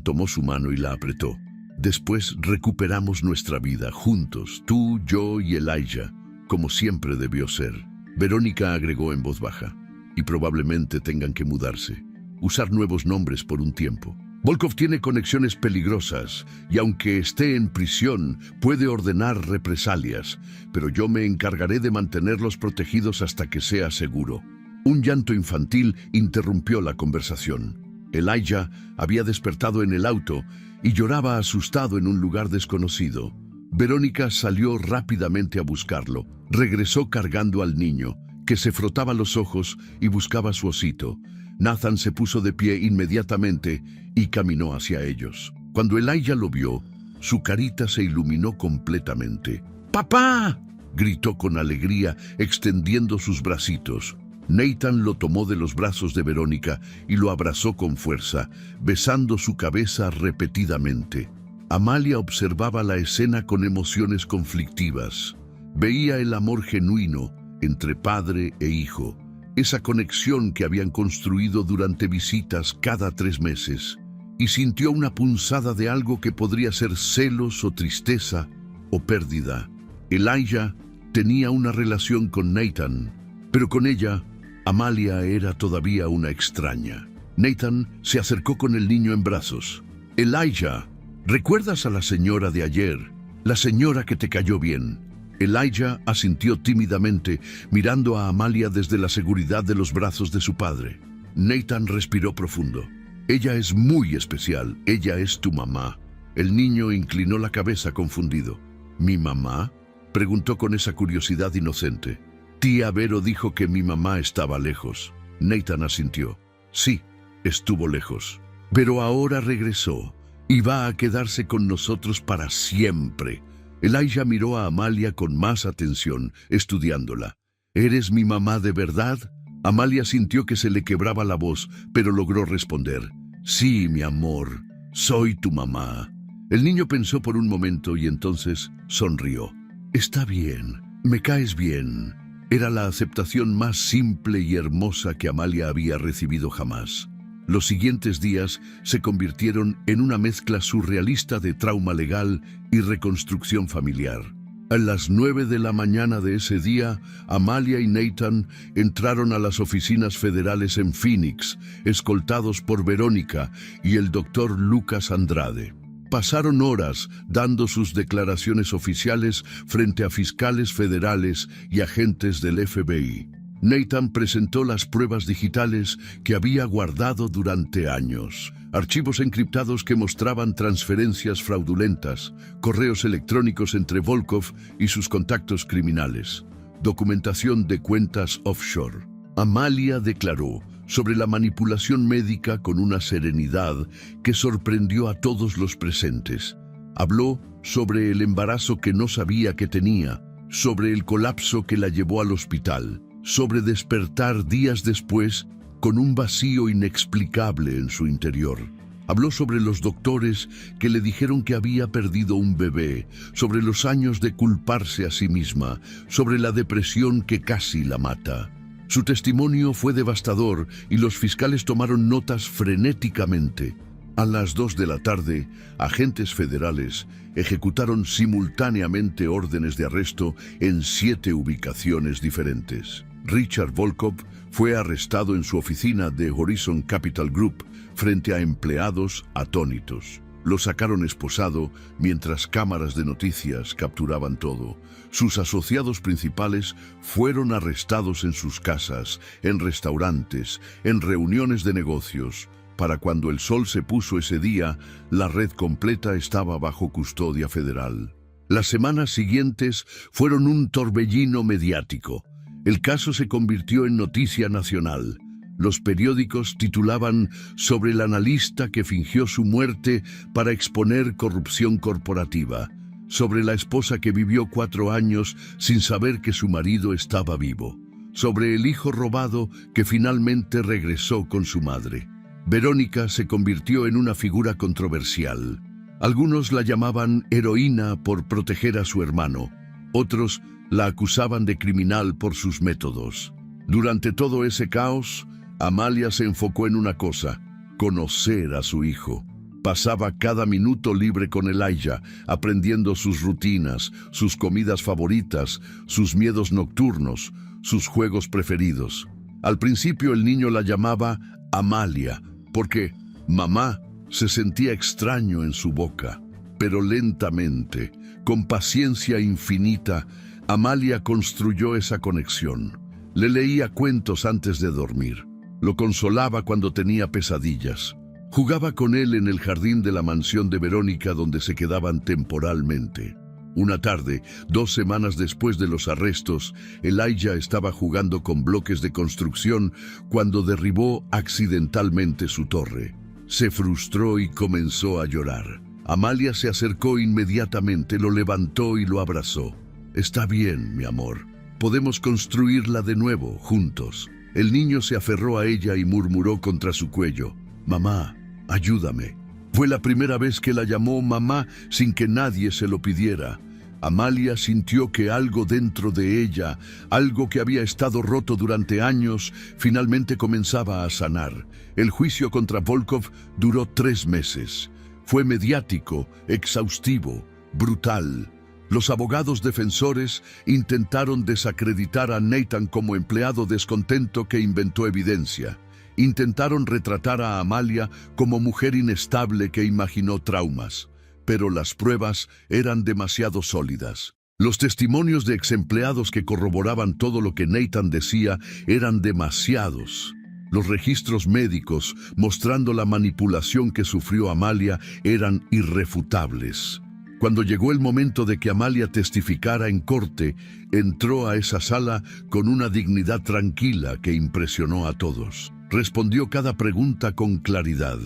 tomó su mano y la apretó. Después recuperamos nuestra vida juntos, tú, yo y Elijah, como siempre debió ser. Verónica agregó en voz baja. Y probablemente tengan que mudarse, usar nuevos nombres por un tiempo. Volkov tiene conexiones peligrosas y aunque esté en prisión puede ordenar represalias, pero yo me encargaré de mantenerlos protegidos hasta que sea seguro. Un llanto infantil interrumpió la conversación. Elijah había despertado en el auto y lloraba asustado en un lugar desconocido. Verónica salió rápidamente a buscarlo. Regresó cargando al niño, que se frotaba los ojos y buscaba su osito. Nathan se puso de pie inmediatamente y caminó hacia ellos. Cuando Elijah lo vio, su carita se iluminó completamente. ¡Papá!, gritó con alegría, extendiendo sus bracitos. Nathan lo tomó de los brazos de Verónica y lo abrazó con fuerza, besando su cabeza repetidamente. Amalia observaba la escena con emociones conflictivas. Veía el amor genuino entre padre e hijo, esa conexión que habían construido durante visitas cada 3 meses, y sintió una punzada de algo que podría ser celos o tristeza o pérdida. Elijah tenía una relación con Nathan, pero con ella, Amalia era todavía una extraña. Nathan se acercó con el niño en brazos. Elijah, ¿recuerdas a la señora de ayer? La señora que te cayó bien. Elijah asintió tímidamente, mirando a Amalia desde la seguridad de los brazos de su padre. Nathan respiró profundo. Ella es muy especial, ella es tu mamá. El niño inclinó la cabeza confundido. ¿Mi mamá?, preguntó con esa curiosidad inocente. Tía Vero dijo que mi mamá estaba lejos. Nathan asintió. Sí, estuvo lejos. Pero ahora regresó y va a quedarse con nosotros para siempre. Elijah miró a Amalia con más atención, estudiándola. ¿Eres mi mamá de verdad? Amalia sintió que se le quebraba la voz, pero logró responder. Sí, mi amor, soy tu mamá. El niño pensó por un momento y entonces sonrió. Está bien, me caes bien. Era la aceptación más simple y hermosa que Amalia había recibido jamás. Los siguientes días se convirtieron en una mezcla surrealista de trauma legal y reconstrucción familiar. A las 9 de la mañana de ese día, Amalia y Nathan entraron a las oficinas federales en Phoenix, escoltados por Verónica y el doctor Lucas Andrade. Pasaron horas dando sus declaraciones oficiales frente a fiscales federales y agentes del FBI. Nathan presentó las pruebas digitales que había guardado durante años. Archivos encriptados que mostraban transferencias fraudulentas, correos electrónicos entre Volkov y sus contactos criminales, documentación de cuentas offshore. Amalia declaró sobre la manipulación médica con una serenidad que sorprendió a todos los presentes. Habló sobre el embarazo que no sabía que tenía, sobre el colapso que la llevó al hospital, sobre despertar días después con un vacío inexplicable en su interior. Habló sobre los doctores que le dijeron que había perdido un bebé, sobre los años de culparse a sí misma, sobre la depresión que casi la mata. Su testimonio fue devastador y los fiscales tomaron notas frenéticamente. A las 2 de la tarde, agentes federales ejecutaron simultáneamente órdenes de arresto en 7 ubicaciones diferentes. Richard Volkov fue arrestado en su oficina de Horizon Capital Group frente a empleados atónitos. Lo sacaron esposado mientras cámaras de noticias capturaban todo. Sus asociados principales fueron arrestados en sus casas, en restaurantes, en reuniones de negocios. Para cuando el sol se puso ese día, la red completa estaba bajo custodia federal. Las semanas siguientes fueron un torbellino mediático. El caso se convirtió en noticia nacional. Los periódicos titulaban sobre el analista que fingió su muerte para exponer corrupción corporativa, sobre la esposa que vivió 4 años sin saber que su marido estaba vivo, sobre el hijo robado que finalmente regresó con su madre. Verónica se convirtió en una figura controversial. Algunos la llamaban heroína por proteger a su hermano, otros la acusaban de criminal por sus métodos. Durante todo ese caos, Amalia se enfocó en una cosa: conocer a su hijo. Pasaba cada minuto libre con Elijah, aprendiendo sus rutinas, sus comidas favoritas, sus miedos nocturnos, sus juegos preferidos. Al principio el niño la llamaba Amalia, porque mamá se sentía extraño en su boca. Pero lentamente, con paciencia infinita, Amalia construyó esa conexión. Le leía cuentos antes de dormir. Lo consolaba cuando tenía pesadillas. Jugaba con él en el jardín de la mansión de Verónica, donde se quedaban temporalmente. Una tarde, 2 semanas después de los arrestos, Elijah estaba jugando con bloques de construcción cuando derribó accidentalmente su torre. Se frustró y comenzó a llorar. Amalia se acercó inmediatamente, lo levantó y lo abrazó. «Está bien, mi amor. Podemos construirla de nuevo, juntos». El niño se aferró a ella y murmuró contra su cuello: «Mamá, ayúdame». Fue la primera vez que la llamó mamá sin que nadie se lo pidiera. Amalia sintió que algo dentro de ella, algo que había estado roto durante años, finalmente comenzaba a sanar. El juicio contra Volkov duró 3 meses. Fue mediático, exhaustivo, brutal. Los abogados defensores intentaron desacreditar a Nathan como empleado descontento que inventó evidencia. Intentaron retratar a Amalia como mujer inestable que imaginó traumas, pero las pruebas eran demasiado sólidas. Los testimonios de exempleados que corroboraban todo lo que Nathan decía eran demasiados. Los registros médicos mostrando la manipulación que sufrió Amalia eran irrefutables. Cuando llegó el momento de que Amalia testificara en corte, entró a esa sala con una dignidad tranquila que impresionó a todos. Respondió cada pregunta con claridad.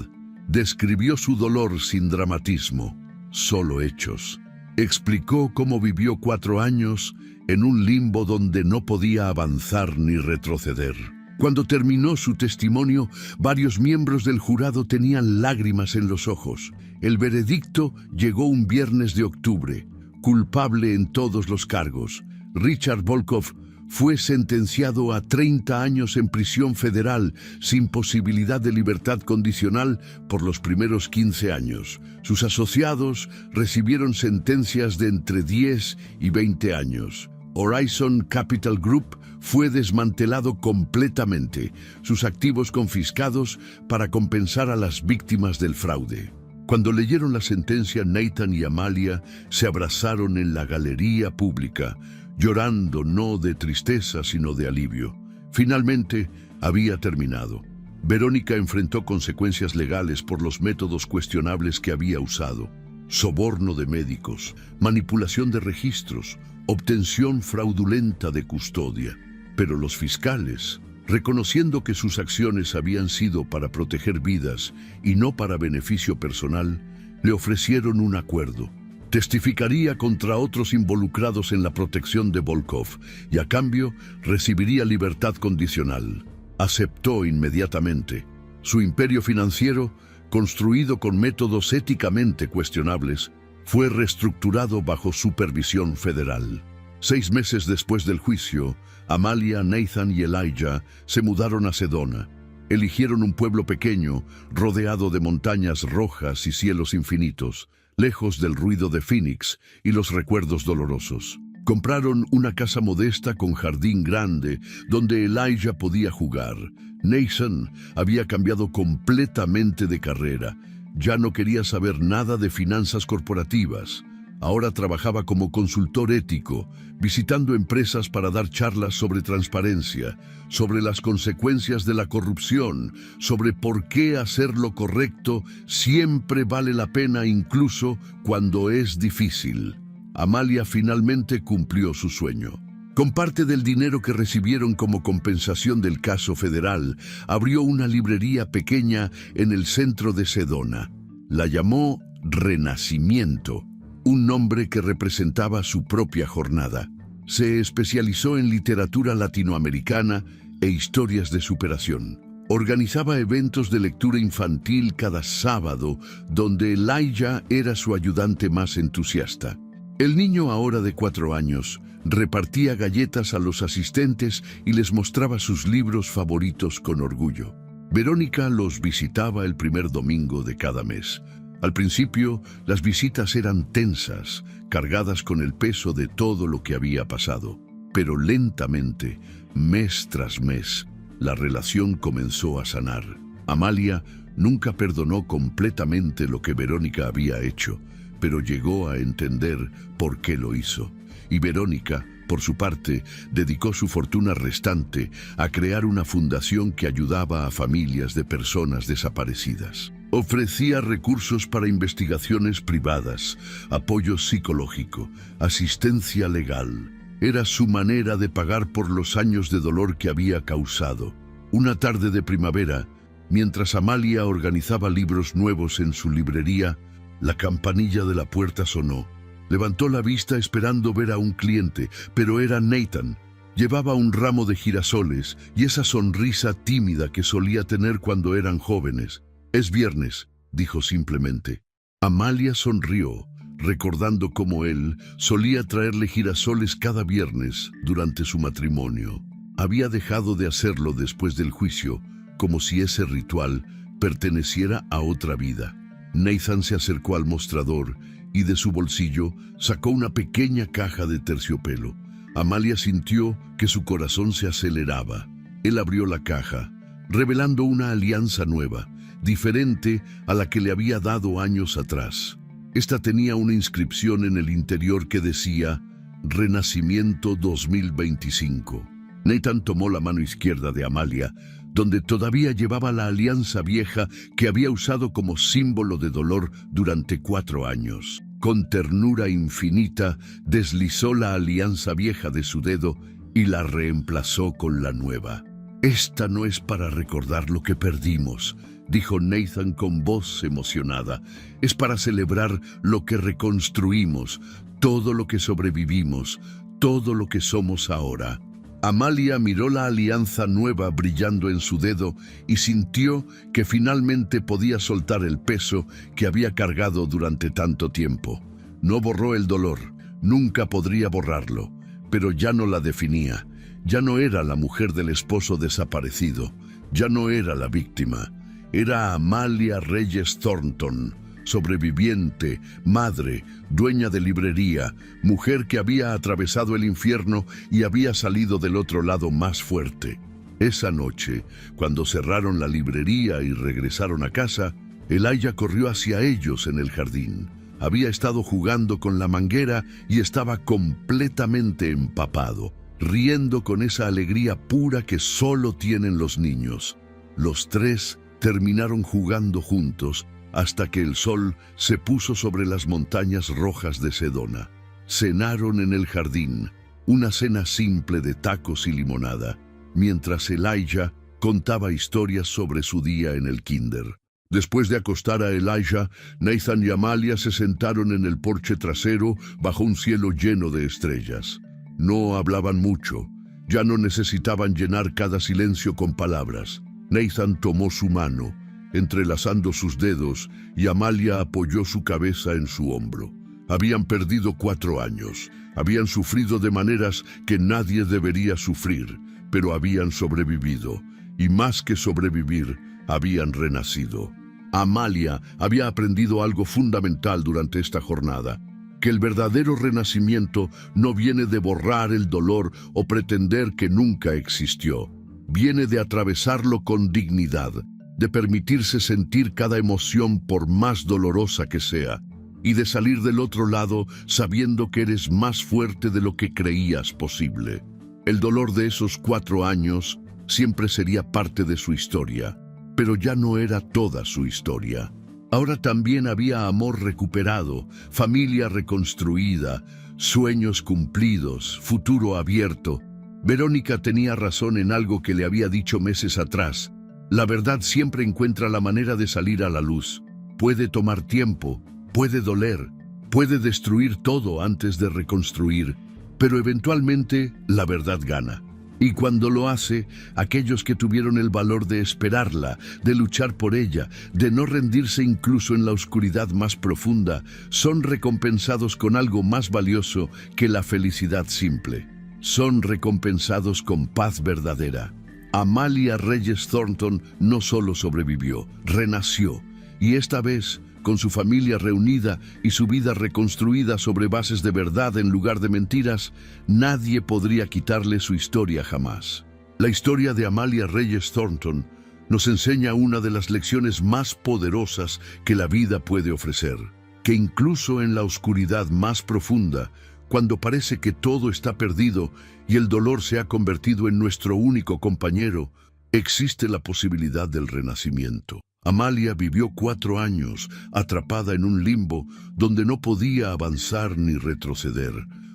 Describió su dolor sin dramatismo, solo hechos. Explicó cómo vivió 4 años en un limbo donde no podía avanzar ni retroceder. Cuando terminó su testimonio, varios miembros del jurado tenían lágrimas en los ojos. El veredicto llegó un viernes de octubre, culpable en todos los cargos. Richard Volkov fue sentenciado a 30 años en prisión federal sin posibilidad de libertad condicional por los primeros 15 años. Sus asociados recibieron sentencias de entre 10 y 20 años. Horizon Capital Group fue desmantelado completamente, sus activos confiscados para compensar a las víctimas del fraude. Cuando leyeron la sentencia, Nathan y Amalia se abrazaron en la galería pública, llorando no de tristeza sino de alivio. Finalmente, había terminado. Verónica enfrentó consecuencias legales por los métodos cuestionables que había usado: soborno de médicos, manipulación de registros, obtención fraudulenta de custodia. Pero los fiscales, reconociendo que sus acciones habían sido para proteger vidas y no para beneficio personal, le ofrecieron un acuerdo. Testificaría contra otros involucrados en la protección de Volkov y a cambio recibiría libertad condicional. Aceptó inmediatamente. Su imperio financiero, construido con métodos éticamente cuestionables, fue reestructurado bajo supervisión federal. 6 meses después del juicio, Amalia, Nathan y Elijah se mudaron a Sedona. Eligieron un pueblo pequeño, rodeado de montañas rojas y cielos infinitos, lejos del ruido de Phoenix y los recuerdos dolorosos. Compraron una casa modesta con jardín grande donde Elijah podía jugar. Nathan había cambiado completamente de carrera. Ya no quería saber nada de finanzas corporativas. Ahora trabajaba como consultor ético, visitando empresas para dar charlas sobre transparencia, sobre las consecuencias de la corrupción, sobre por qué hacer lo correcto siempre vale la pena incluso cuando es difícil. Amalia finalmente cumplió su sueño. Con parte del dinero que recibieron como compensación del caso federal, abrió una librería pequeña en el centro de Sedona. La llamó Renacimiento, un nombre que representaba su propia jornada. Se especializó en literatura latinoamericana e historias de superación. Organizaba eventos de lectura infantil cada sábado, donde Elijah era su ayudante más entusiasta. El niño, ahora de 4 años, repartía galletas a los asistentes y les mostraba sus libros favoritos con orgullo. Verónica los visitaba el primer domingo de cada mes. Al principio, las visitas eran tensas, cargadas con el peso de todo lo que había pasado. Pero lentamente, mes tras mes, la relación comenzó a sanar. Amalia nunca perdonó completamente lo que Verónica había hecho, pero llegó a entender por qué lo hizo. Y Verónica, por su parte, dedicó su fortuna restante a crear una fundación que ayudaba a familias de personas desaparecidas. Ofrecía recursos para investigaciones privadas, apoyo psicológico, asistencia legal. Era su manera de pagar por los años de dolor que había causado. Una tarde de primavera, mientras Amalia organizaba libros nuevos en su librería, la campanilla de la puerta sonó. Levantó la vista esperando ver a un cliente, pero era Nathan. Llevaba un ramo de girasoles y esa sonrisa tímida que solía tener cuando eran jóvenes. «Es viernes», dijo simplemente. Amalia sonrió, recordando cómo él solía traerle girasoles cada viernes durante su matrimonio. Había dejado de hacerlo después del juicio, como si ese ritual perteneciera a otra vida. Nathan se acercó al mostrador y de su bolsillo sacó una pequeña caja de terciopelo. Amalia sintió que su corazón se aceleraba. Él abrió la caja, revelando una alianza nueva, diferente a la que le había dado años atrás. Esta tenía una inscripción en el interior que decía Renacimiento 2025. Nathan tomó la mano izquierda de Amalia, donde todavía llevaba la alianza vieja que había usado como símbolo de dolor durante 4 años. Con ternura infinita, deslizó la alianza vieja de su dedo y la reemplazó con la nueva. «Esta no es para recordar lo que perdimos», dijo Nathan con voz emocionada. «Es para celebrar lo que reconstruimos, todo lo que sobrevivimos, todo lo que somos ahora». Amalia miró la alianza nueva brillando en su dedo y sintió que finalmente podía soltar el peso que había cargado durante tanto tiempo. No borró el dolor, nunca podría borrarlo, pero ya no la definía. Ya no era la mujer del esposo desaparecido, ya no era la víctima. Era Amalia Reyes Thornton, sobreviviente, madre, dueña de librería, mujer que había atravesado el infierno y había salido del otro lado más fuerte. Esa noche, cuando cerraron la librería y regresaron a casa, Elijah corrió hacia ellos en el jardín. Había estado jugando con la manguera y estaba completamente empapado, riendo con esa alegría pura que solo tienen los niños. Los 3 terminaron jugando juntos hasta que el sol se puso sobre las montañas rojas de Sedona. Cenaron en el jardín, una cena simple de tacos y limonada, mientras Elijah contaba historias sobre su día en el kinder. Después de acostar a Elijah, Nathan y Amalia se sentaron en el porche trasero bajo un cielo lleno de estrellas. No hablaban mucho, ya no necesitaban llenar cada silencio con palabras. Nathan tomó su mano, entrelazando sus dedos, y Amalia apoyó su cabeza en su hombro. Habían perdido 4 años, habían sufrido de maneras que nadie debería sufrir, pero habían sobrevivido, y más que sobrevivir, habían renacido. Amalia había aprendido algo fundamental durante esta jornada, que el verdadero renacimiento no viene de borrar el dolor o pretender que nunca existió. Viene de atravesarlo con dignidad, de permitirse sentir cada emoción por más dolorosa que sea, y de salir del otro lado sabiendo que eres más fuerte de lo que creías posible. El dolor de esos 4 años siempre sería parte de su historia, pero ya no era toda su historia. Ahora también había amor recuperado, familia reconstruida, sueños cumplidos, futuro abierto. Verónica tenía razón en algo que le había dicho meses atrás. La verdad siempre encuentra la manera de salir a la luz. Puede tomar tiempo, puede doler, puede destruir todo antes de reconstruir, pero eventualmente la verdad gana. Y cuando lo hace, aquellos que tuvieron el valor de esperarla, de luchar por ella, de no rendirse incluso en la oscuridad más profunda, son recompensados con algo más valioso que la felicidad simple. Son recompensados con paz verdadera. Amalia Reyes Thornton no solo sobrevivió, renació, y esta vez, con su familia reunida y su vida reconstruida sobre bases de verdad en lugar de mentiras, nadie podría quitarle su historia jamás. La historia de Amalia Reyes Thornton nos enseña una de las lecciones más poderosas que la vida puede ofrecer, que incluso en la oscuridad más profunda, cuando parece que todo está perdido y el dolor se ha convertido en nuestro único compañero, existe la posibilidad del renacimiento. Amalia vivió 4 años atrapada en un limbo donde no podía avanzar ni retroceder,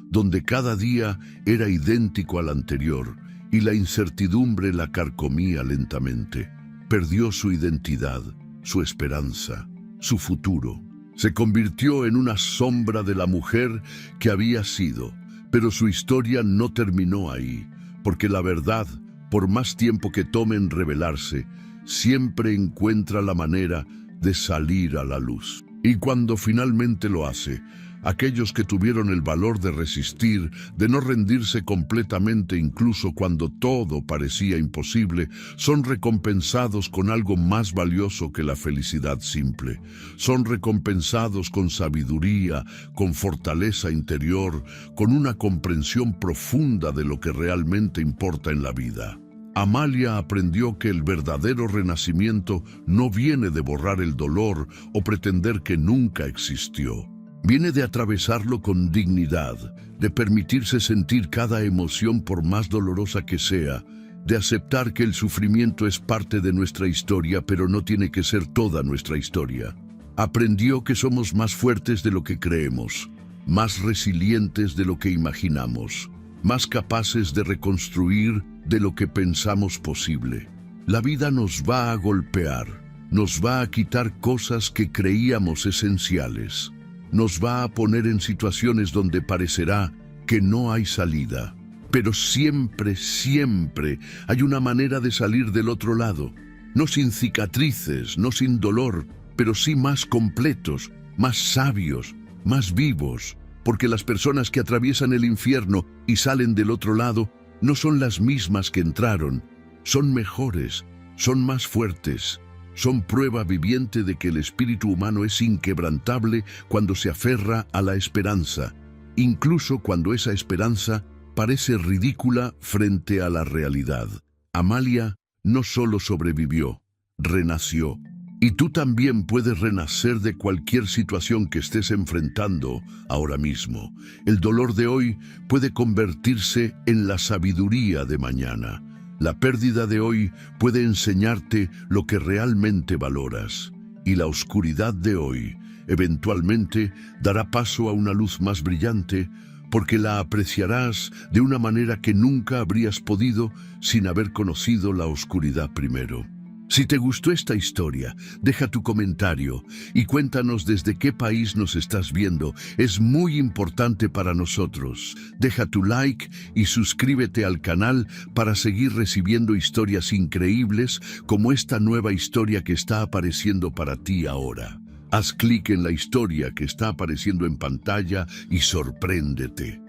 donde cada día era idéntico al anterior y la incertidumbre la carcomía lentamente. Perdió su identidad, su esperanza, su futuro. Se convirtió en una sombra de la mujer que había sido, pero su historia no terminó ahí, porque la verdad, por más tiempo que tome en revelarse, siempre encuentra la manera de salir a la luz. Y cuando finalmente lo hace, aquellos que tuvieron el valor de resistir, de no rendirse completamente incluso cuando todo parecía imposible, son recompensados con algo más valioso que la felicidad simple. Son recompensados con sabiduría, con fortaleza interior, con una comprensión profunda de lo que realmente importa en la vida. Amalia aprendió que el verdadero renacimiento no viene de borrar el dolor o pretender que nunca existió. Viene de atravesarlo con dignidad, de permitirse sentir cada emoción por más dolorosa que sea, de aceptar que el sufrimiento es parte de nuestra historia, pero no tiene que ser toda nuestra historia. Aprendió que somos más fuertes de lo que creemos, más resilientes de lo que imaginamos, más capaces de reconstruir de lo que pensamos posible. La vida nos va a golpear, nos va a quitar cosas que creíamos esenciales, nos va a poner en situaciones donde parecerá que no hay salida. Pero siempre, siempre hay una manera de salir del otro lado, no sin cicatrices, no sin dolor, pero sí más completos, más sabios, más vivos, porque las personas que atraviesan el infierno y salen del otro lado no son las mismas que entraron, son mejores, son más fuertes, son prueba viviente de que el espíritu humano es inquebrantable cuando se aferra a la esperanza, incluso cuando esa esperanza parece ridícula frente a la realidad. Amalia no solo sobrevivió, renació. Y tú también puedes renacer de cualquier situación que estés enfrentando ahora mismo. El dolor de hoy puede convertirse en la sabiduría de mañana. La pérdida de hoy puede enseñarte lo que realmente valoras. Y la oscuridad de hoy eventualmente dará paso a una luz más brillante, porque la apreciarás de una manera que nunca habrías podido sin haber conocido la oscuridad primero. Si te gustó esta historia, deja tu comentario y cuéntanos desde qué país nos estás viendo. Es muy importante para nosotros. Deja tu like y suscríbete al canal para seguir recibiendo historias increíbles como esta nueva historia que está apareciendo para ti ahora. Haz clic en la historia que está apareciendo en pantalla y sorpréndete.